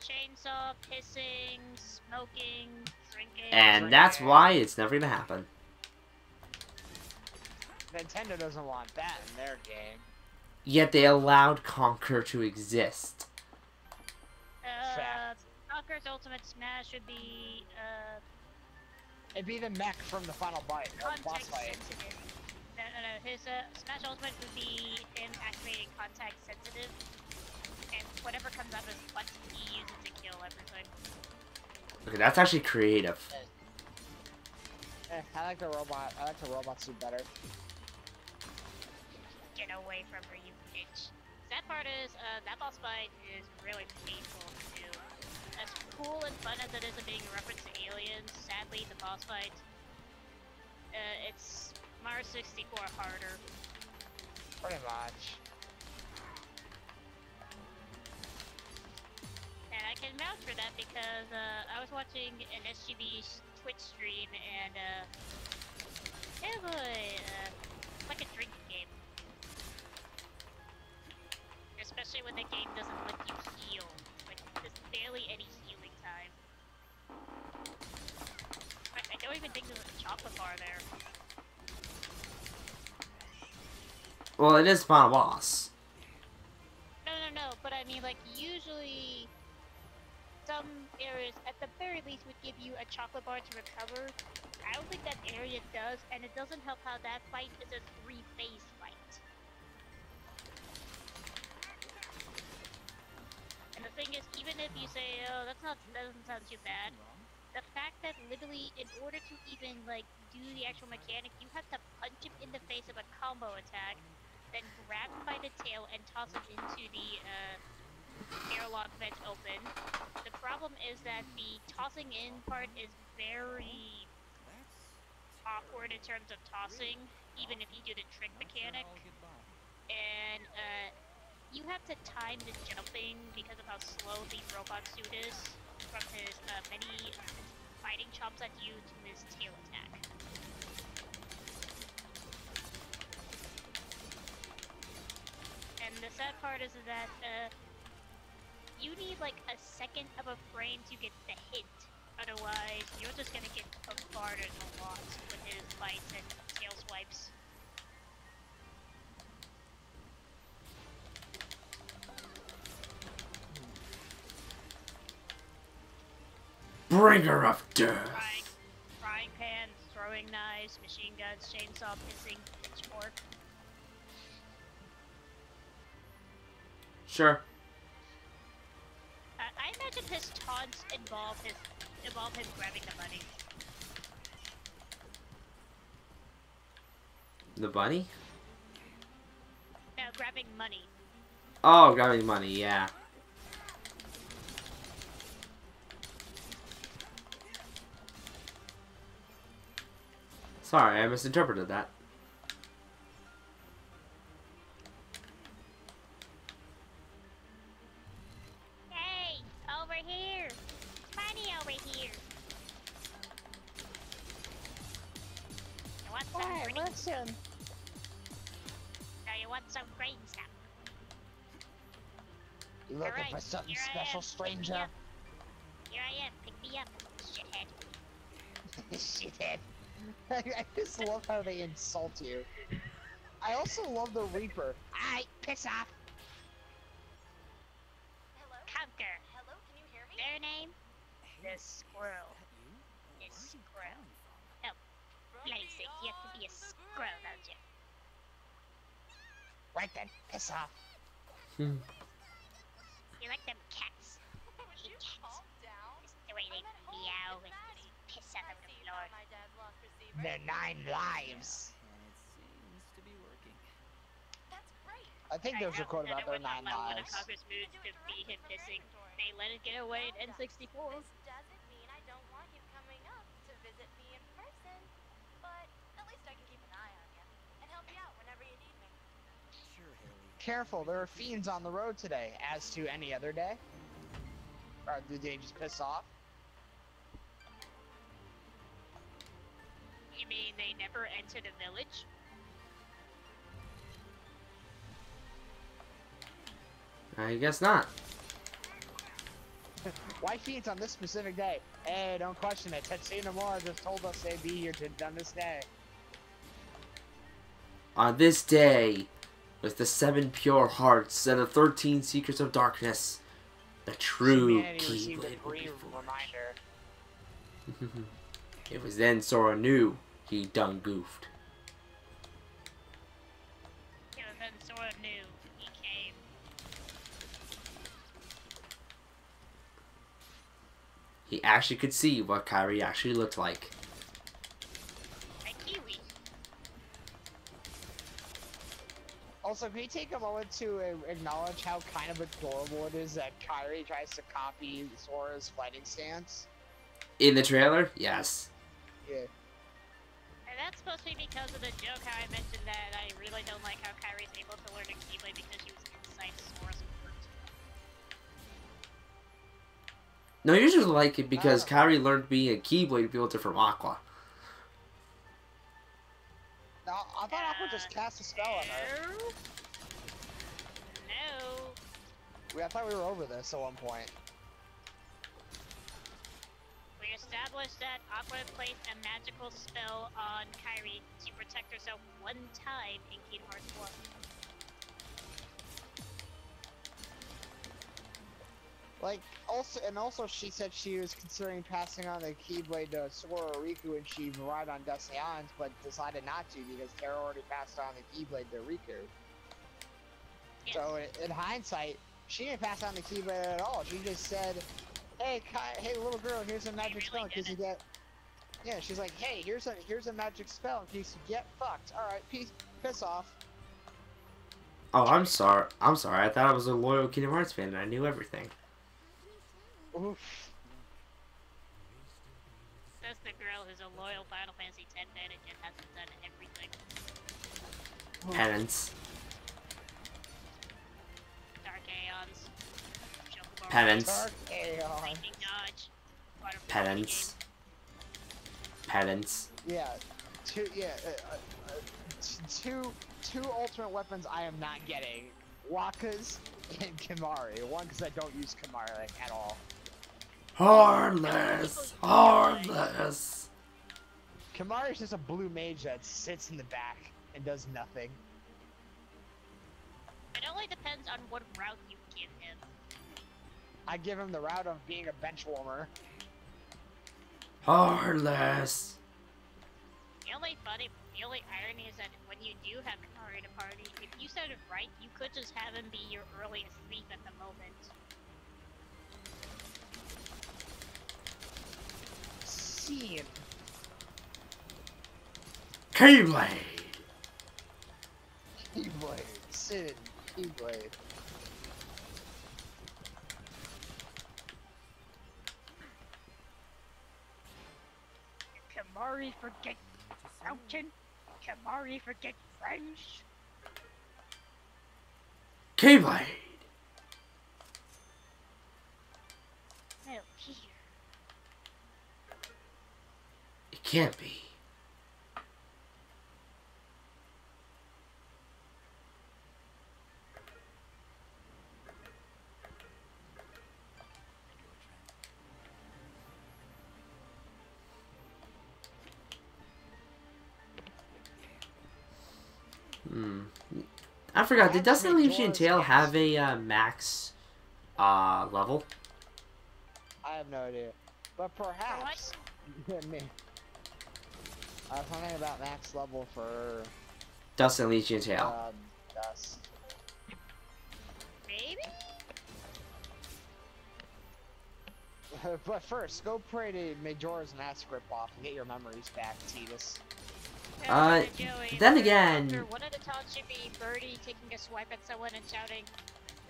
chainsaw, pissing, smoking, drinking.
And that's why it's never gonna happen.
Nintendo doesn't want that in their game.
Yet they allowed Conquer to exist.
Conquer's Ultimate Smash would be,
it'd be the mech from the final boss
context
fight.
sensitive. No. His Smash Ultimate would be him activating contact sensitive. And whatever comes out of his butt, he uses to kill everything.
Okay, that's actually creative.
I like the robot. I like the robot suit better.
Get away from her, you bitch. That part is, that boss fight is really painful to do. As cool and fun as it is of being a reference to Aliens, sadly the boss fight, it's Mario 64 harder.
Pretty much.
And I can vouch for that because, I was watching an SGB Twitch stream and, it was, like a drinking game. Especially when the game doesn't let you heal. Like, there's barely any healing time. Like, I don't even think there's a chocolate bar there.
Well, it is final boss.
No, but I mean, like, usually some areas, at the very least, would give you a chocolate bar to recover. I don't think that area does, and it doesn't help how that fight is a 3-phase fight. And the thing is, even if you say, oh, that doesn't sound too bad, the fact that literally, in order to even, like, do the actual mechanic, you have to punch him in the face of a combo attack, then grab him by the tail and toss him into the, airlock vent open. The problem is that the tossing in part is very awkward in terms of tossing, even if you do the trick mechanic. And, you have to time the jumping because of how slow the robot suit is from his many fighting chops at you to his tail attack. And the sad part is that you need like a second of a frame to get the hit. Otherwise, you're just gonna get bombarded a lot with his bites and tail swipes.
Bringer of death.
Frying pans, throwing knives, machine guns, chainsaw, pissing, pitchfork.
Sure.
I imagine his taunts involve him grabbing the money.
The bunny?
No, grabbing money.
Oh, grabbing money, yeah. Sorry, I misinterpreted that.
Hey, over here! Money over here! You want some green?
Listen.
No, you want some green stuff.
You looking
Alright,
for something
here I
special,
am.
stranger?
Here I am, pick me up, shithead.
Shithead. I just love how they insult you. I also love the Reaper. Aight, piss off!
Hello? Conquer. Hello, can you hear me? Their name? The Squirrel. The Squirrel. Oh, bloody sake, you have to be a squirrel, don't you?
Right then, piss off.
You like them cats. I hate cats. Just the way they meow and piss out of the floor.
Their 9 lives. I think there's a quote about their 9 lives.
One of Conquer's moves to be him pissing. They let it get away in N64.
Doesn't mean I don't want you coming up to visit me in person, but at least I can keep an eye on you and help you out whenever you need me.
Sure, Haley.
careful. There are fiends on the road today, as to any other day. Or do they just piss off?
You mean they never entered a village?
I guess not.
Why fiends on this specific day? Hey, don't question it. Tetsuya Nomura just told us they'd be here on this day.
On this day, with the 7 pure hearts and the 13 secrets of darkness, the true Keyblade will be
reminder.
It was then Sora knew he done goofed.
It was then Sora knew he came.
He actually could see what Kairi actually looked like.
A kiwi.
Also, can we take a moment to acknowledge how kind of adorable it is that Kairi tries to copy Sora's fighting stance?
In the trailer? Yes.
Yeah.
And that's supposed to be because of the joke how I mentioned that I really don't like how Kairi's able to learn a Keyblade because she was inside Sora's fort.
No, you just like it because Kairi learned being a Keyblade to be able to from Aqua.
No, I thought Aqua just cast a spell on her.
No.
I thought we were over this at one point.
We established that Aqua placed a magical spell on Kairi to protect herself one time in Kingdom Hearts 1.
Like, also she said she was considering passing on the Keyblade to Sora or Riku and she relied on Dusty Islands, but decided not to because Terra already passed on the Keyblade to Riku.
Yes.
So, in hindsight, she didn't pass on the Keyblade at all. She just said, hey, hey, little girl, here's a magic spell in case you get... Yeah, she's like, hey, here's a magic spell in case you get fucked. Alright, piss off.
Oh, I'm sorry. I thought I was a loyal Kingdom Hearts fan and I knew everything.
Oof.
Says the girl who's a loyal Final Fantasy X fan and hasn't done everything.
Penance.
Dark Aeons. Chocobo
Penance.
Dark Aeon.
Lightning Dodge. Waterfall
Penance. Penance.
Yeah, two ultimate weapons I am not getting. Waka's and Kimari. One, because I don't use Kimari like, at all.
Heartless! Heartless!
Kimari's just a blue mage that sits in the back and does nothing.
It only depends on what route you give him.
I give him the route of being a bench warmer.
Heartless!
The only irony is that when you do have Kimari in a party, if you said it right, you could just have him be your earliest thief at the moment.
Scene.
Keyblade!
Keyblade. Sid. Keyblade.
Kimari forget Mountain? Kimari forget French?
Keyblade!
No, here.
It can't be. I forgot, did Dustin Elysian Tale have a max level?
I have no idea. But perhaps... me. I was wondering about max level for...
Dustin Elysian Tale.
Dust.
Maybe?
But first, go pray to Majora's Mask ripoff and get your memories back, Tidus.
Joey,
then again...
After one of the taunts should be Birdie taking a swipe at someone and shouting,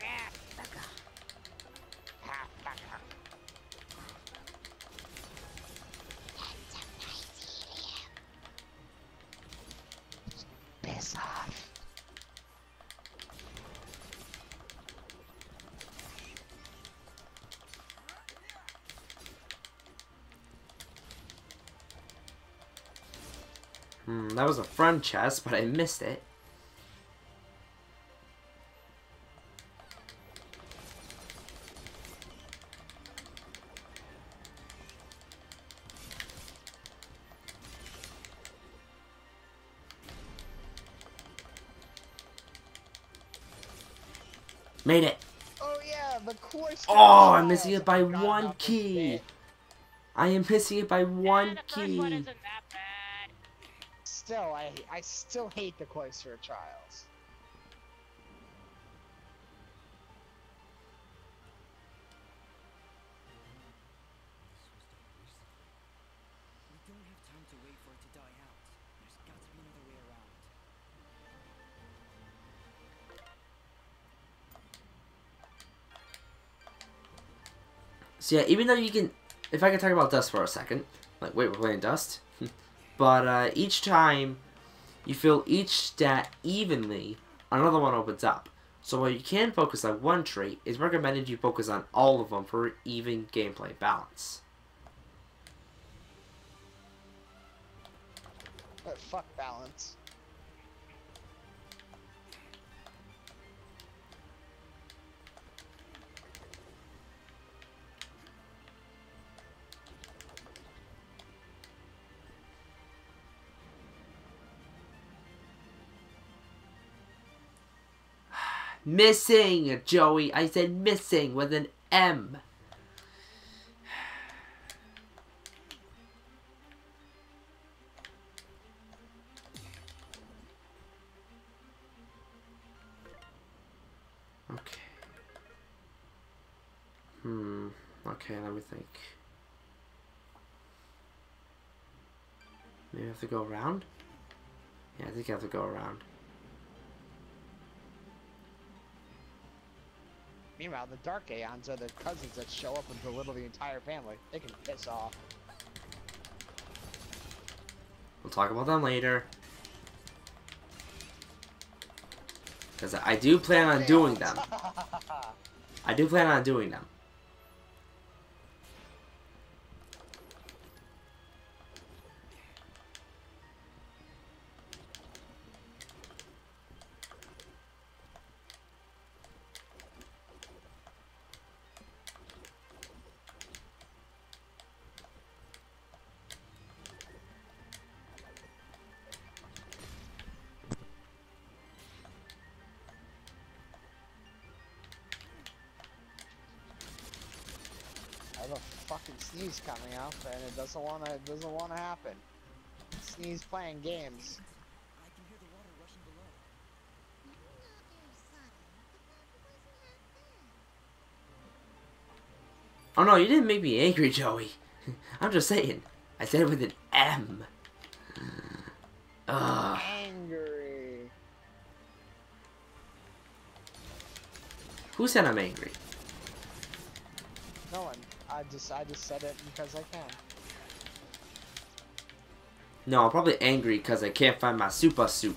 "Ah, fuck off."
Ha, fuck off. Piss off.
That was a front chest, but I missed it. Made it.
Oh yeah, the cloister.
Oh, I'm missing it by
I forgot
one
about this
key.
bit.
I am missing it by one
The first one
key.
isn't that bad.
Still, I still hate the cloister of trials.
We don't have time to wait for it to die out. There's got to be another way around.
So yeah, even though you can, if I can talk about Dust for a second, like wait, we're playing Dust, but each time you fill each stat evenly, another one opens up. So while you can focus on one trait, it's recommended you focus on all of them for even gameplay balance.
But fuck balance.
Missing, Joey. I said missing with an M. Okay. Okay, let me think. Maybe I have to go around? Yeah, I think I have to go around.
Meanwhile, the Dark Aeons are the cousins that show up and belittle the entire family. They can piss off.
We'll talk about them later. Because I do plan on doing them. I do plan on doing them.
I have a fucking sneeze coming up, and it doesn't wanna happen. Sneeze playing games.
I can hear the water rushing below.
Oh no, you didn't make me angry, Joey. I'm just saying. I said it with an M. Ugh.
Angry.
Who said I'm angry?
No one. I just said it because I can.
No, I'm probably angry because I can't find my super suit.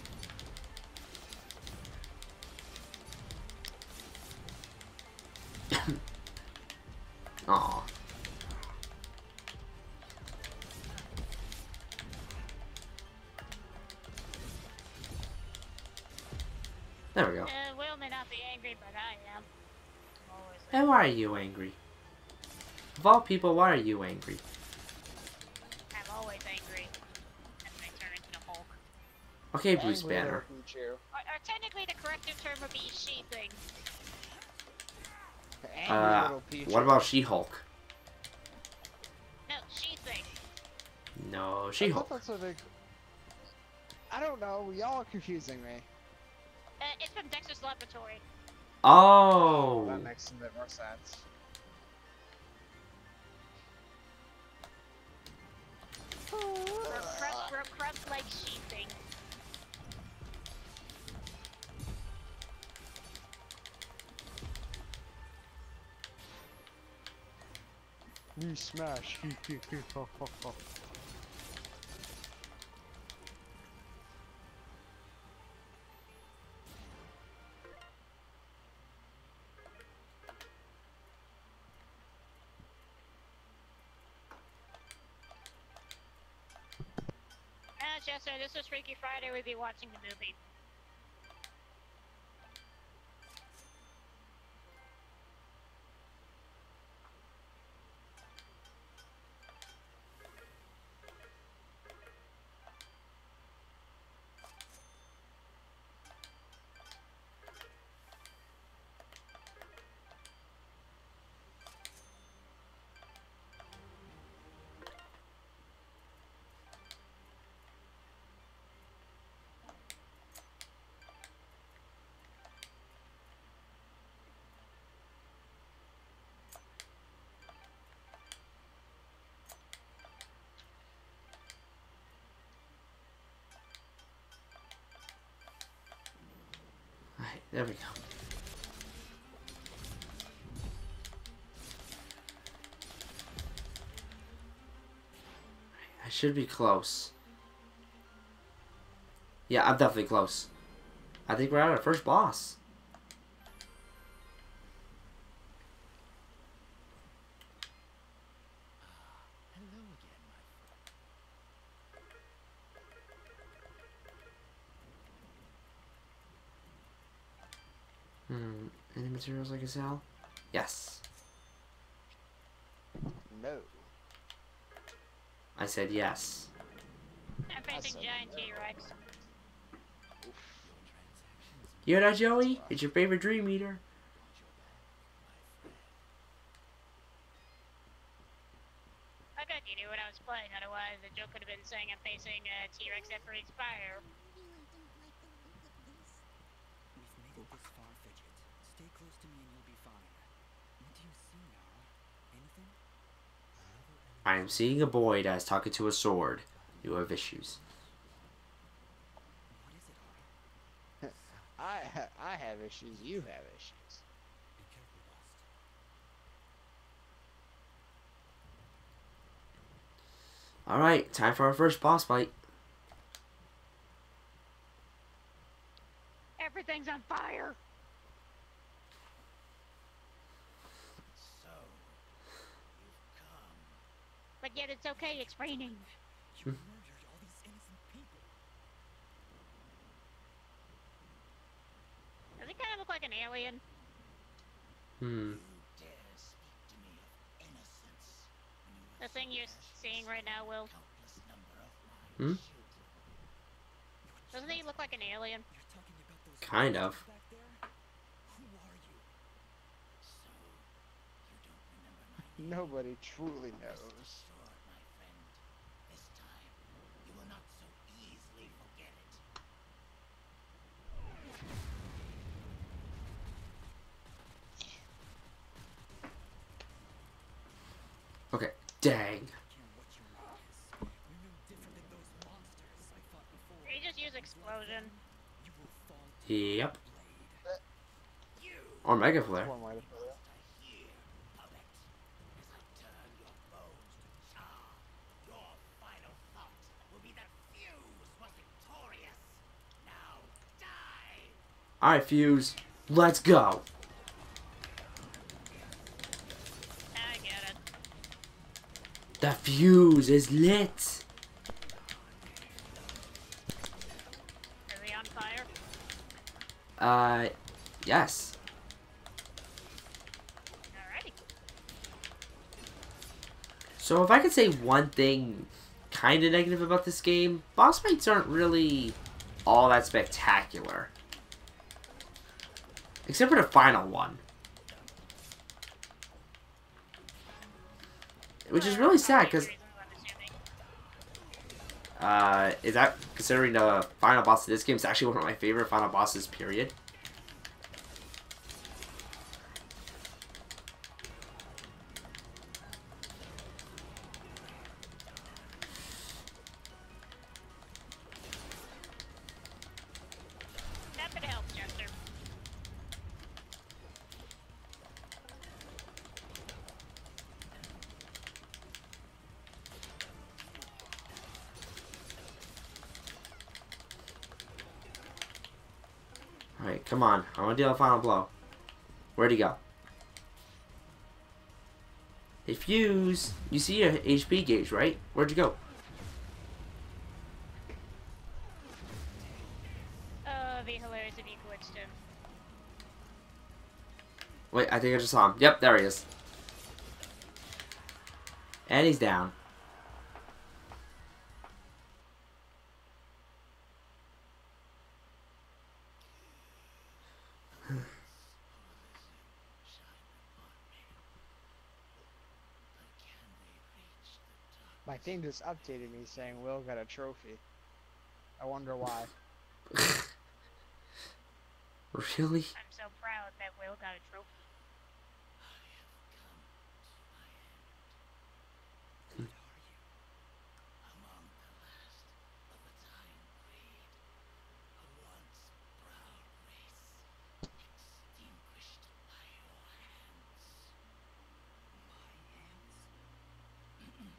Aw. There we go.
Will may not be angry, but I am. I'm always
And why are you angry? Of all people, why are you angry?
I'm always angry. And I turn into the Hulk.
Okay, Bruce
Angry
Banner.
little Pikachu.
Or technically, the corrective term would be she-thing.
Angry little Pikachu.
What about She-Hulk?
No, she-thing.
No,
I thought
She-Hulk.
that's what they... I don't know. Y'all are confusing me.
It's from Dexter's Laboratory.
Oh.
That makes a bit more sense.
Crump like she-thing.
You smash.
Chester, this was Freaky Friday, we'd be watching the movie.
Alright, there we go. I should be close. Yeah, I'm definitely close. I think we're at our first boss.
Hello again, my friend.
Any materials I can sell? Yes.
No.
I said yes.
I'm facing giant T-Rex.
You hear that, Joey? It's your favorite dream eater.
I bet you knew what I was playing, otherwise the joke could have been saying I'm facing a T-Rex that breathes fire.
We've made it this far, Fidget. Stay close to me and you'll be fine. What do you see, Nara? Anything?
I am seeing a boy that is talking to a sword. You have issues.
What is it, Ara?
I have issues. You have issues.
Be careful, Bust.
Alright, time for our first boss fight.
Everything's on fire!
So, you've come.
But yet it's okay, it's raining.
You murdered all these innocent people.
Does he kind of look like an alien?
You dare speak to me of innocence when you
The thing you're seeing right now, Will.
countless number of my children.
Doesn't he look like an alien?
You're talking about those
Kind of.
back there? Who are you?
So, you don't remember my name?
Nobody truly knows.
Rest assured, my friend. This time, you will not so easily forget it.
Okay, dang.
I care what your name is. You're no different than those monsters I fought before.
He just used explosion.
You will fall to
Yep.
blade.
You
Or Mega Flare.
One way to put it.
I hear, puppet, as I turn your bones to char. Your final thought will be that Fuse was victorious. Now die!
Alright, Fuse. Let's go.
I get it.
The fuse is lit.
Is he on fire?
Yes.
Alrighty.
So if I could say one thing kind of negative about this game, boss fights aren't really all that spectacular. Except for the final one. Which is really sad, because is that, considering the final boss of this game, is actually one of my favorite final bosses, period.
Happy to help, Chester.
Alright, come on. I want to deal a final blow. Where'd he go? Hey, Fuse! You see your HP gauge, right? Where'd you go?
spoilers if you glitched him.
Wait, I think I just saw him. Yep, there he is. And he's down.
My thing just updated me saying Will got a trophy. I wonder why.
Really?
I'm so proud that Will got a trophy.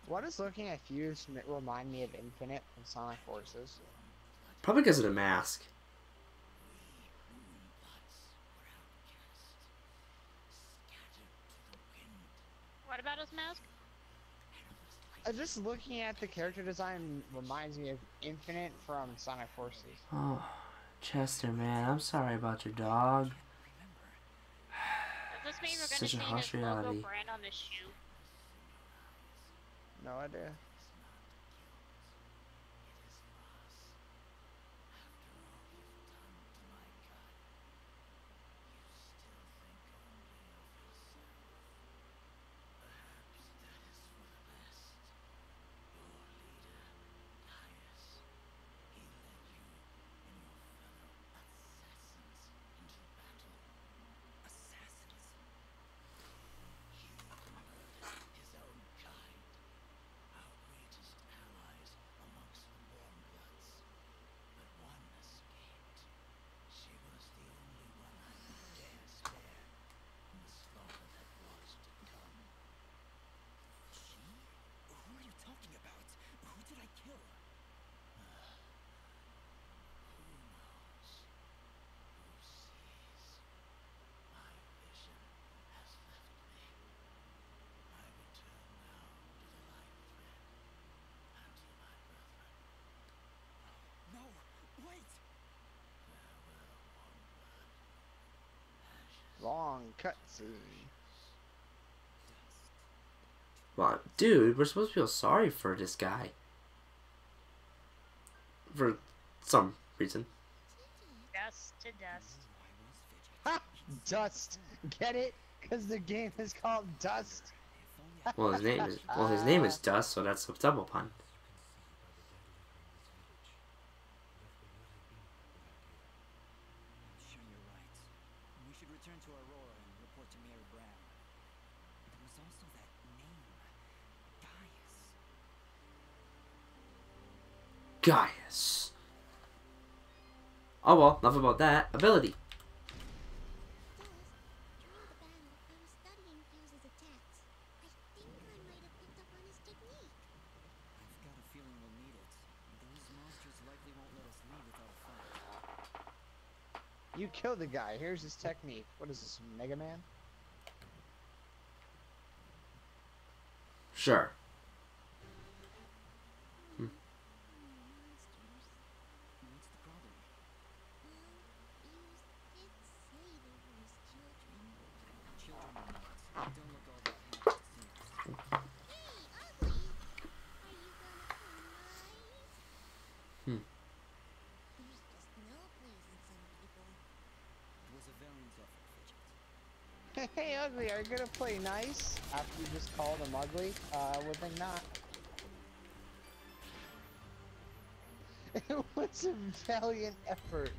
Why does looking at Fuse remind me of Infinite from Sonic Forces?
Probably because of the mask.
What about his mask?
Just looking at the character design reminds me of Infinite from Sonic Forces.
Oh, Chester, man, I'm sorry about your dog.
Does this mean we're
Such a
gonna
harsh
see his logo
reality.
brand on the shoe?
No idea. Long cutscene.
Well, dude, we're supposed to feel sorry for this guy. For some reason.
Dust to dust.
Ha! Dust. Get it? Because the game is called Dust.
Well, his name is Dust, so that's a double pun.
I'm sure you're right. We should return to Aurora and report to Mayor Brown. There was also that name, Gaius.
Gaius. Oh well, enough about that. Ability.
During the battle, I was studying Fuse's attacks. I think I might have picked up on his technique.
I've got a feeling we'll need it. Those monsters likely won't let us leave without a fight.
You killed the guy. Here's his technique. What is this, Mega Man?
Sure.
What's the problem?
Fuse did say they were his children.
Children or not, they don't look all that happy to see us.
Hey, Ugly! Are you gonna play nice? There's just no pleasing some people.
It was a valiant effort, Fidget.
Hey, Ugly, are you gonna play nice? After you just called him ugly? I would think not. It was a valiant effort.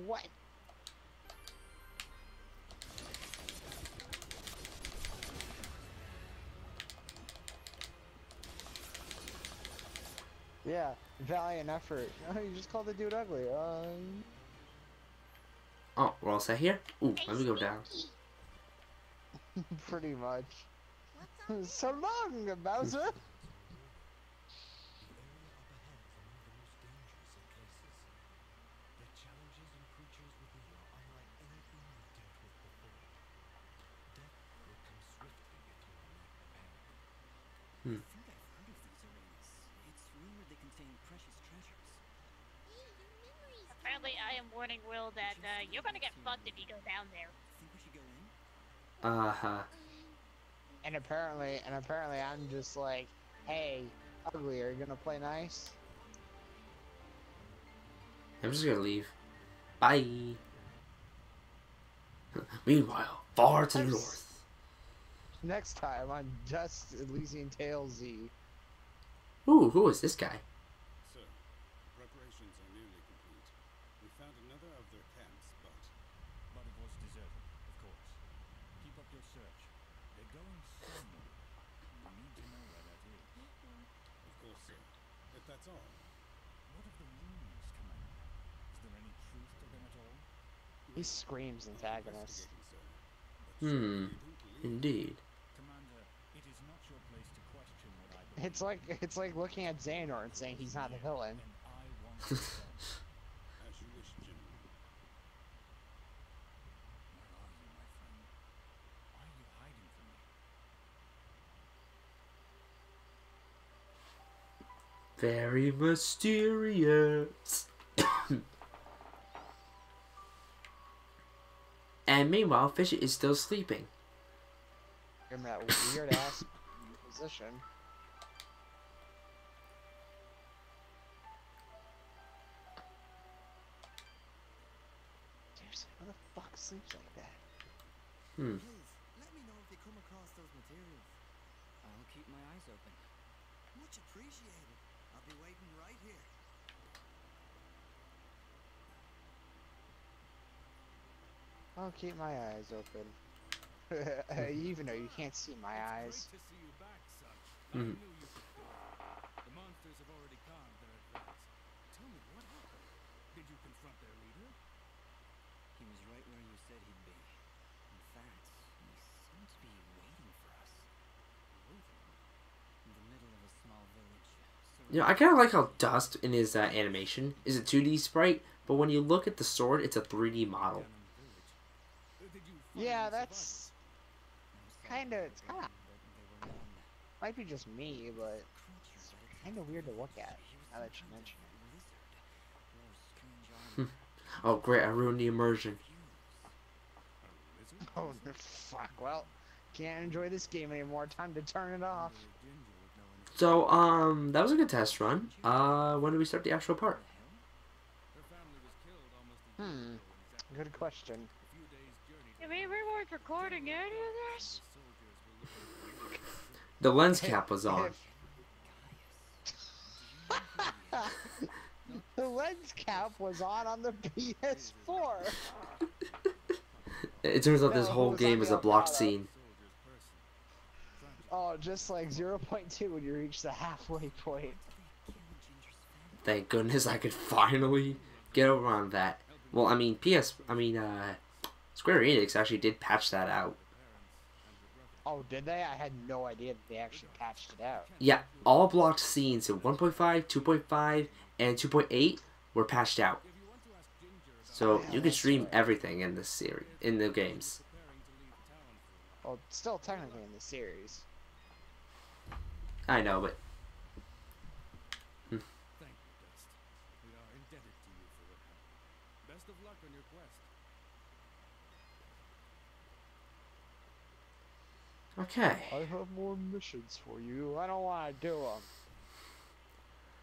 What? Yeah, valiant effort. Oh, you just called the dude ugly.
Oh, we're all set here? Ooh, let me go down.
Pretty much.
What's up?
So long, Bowser.
I think I've heard of these arenas. It's rumored they contain precious treasures.
Hey,
sadly, I am warning Will that you're gonna get fucked if you go down there.
Think we should go in?
Uh-huh.
And apparently, I'm just like, hey, ugly, are you gonna play nice?
I'm just gonna leave. Bye. Meanwhile, far to the north.
Next time on Just Elysian Tale Z.
Ooh, who is this guy?
Sir, preparations are nearly complete. We found another of their camps, but
it was deserted, of course. Keep up your search. They're going somewhere. We need to know where that is.
of course, sir. If that's all.
What of the rumors, Commander? Is there any truth to them at all?
He screams antagonist.
Investigating, sir. But sir,
Hmm.
you don't believe
Indeed.
Commander, it is not your place to question what I believe.
It's like looking at Xehanort and saying he's not the villain.
And I want to know.
as you wish, General.
Where are you, my friend? Why are you hiding from me?
Very mysterious. And meanwhile, Fidget is still sleeping.
In that weird ass position. Seriously, who the fuck sleeps like that?
Hmm.
Please, let me know if you come across those materials.
I'll keep my eyes open.
Much appreciated. I'll be waiting right here.
I'll keep my eyes open. Even though you can't see my eyes.
Great to see you back, son.
Mhm.
I knew you could do it. The monsters have already calmed their advance. Tell me, what happened? Did you confront their leader?
He was right where you said he'd be. In fact, he seemed to be waiting for us.
Waiting.
In the middle of a small village.
You know, I kind of like how Dust in his animation is a 2D sprite, but when you look at the sword, it's a 3D model.
Did you
Yeah,
finally
that's
survive?
it's kinda might be just me, but it's kinda weird to look at now that you mention it.
Oh great, I ruined the immersion.
Lizard?
Oh fuck, well, can't enjoy this game anymore, time to turn it off.
Ginger would know anything.
So, that was a good test run. When do we start the actual part?
Her family was killed almost a year ago, exactly.
Good question.
A few days' journey
I mean, we weren't recording any of this.
soldiers were looking for
The lens cap was on.
The lens cap was on the PS4.
It turns out this
No,
whole
who's
game
on
is
the
a blocked
Apollo?
scene.
Oh, just like 0.2 when you reach the halfway point.
Thank goodness I could finally get around that. Well, I mean, Square Enix actually did patch that out.
Oh, did they? I had no idea that they actually patched it out.
Yeah, all blocked scenes in 1.5, 2.5, and 2.8 were patched out. So
Yeah,
you can
that's
stream
right.
everything in this series, in the games.
Well, still technically in the series.
I know, but
Thank you, Dust. We are indebted to you for what happened. Best of luck on your quest.
okay.
I have more missions for you. I don't want to do them.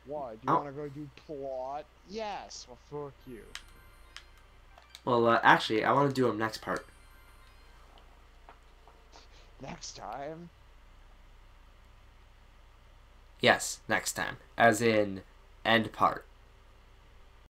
Why? Do you
Oh.
want to go do plot? Yes. Well, fuck you.
Well, actually, I want to do them next part.
Next time.
Yes, next time. As in, end part.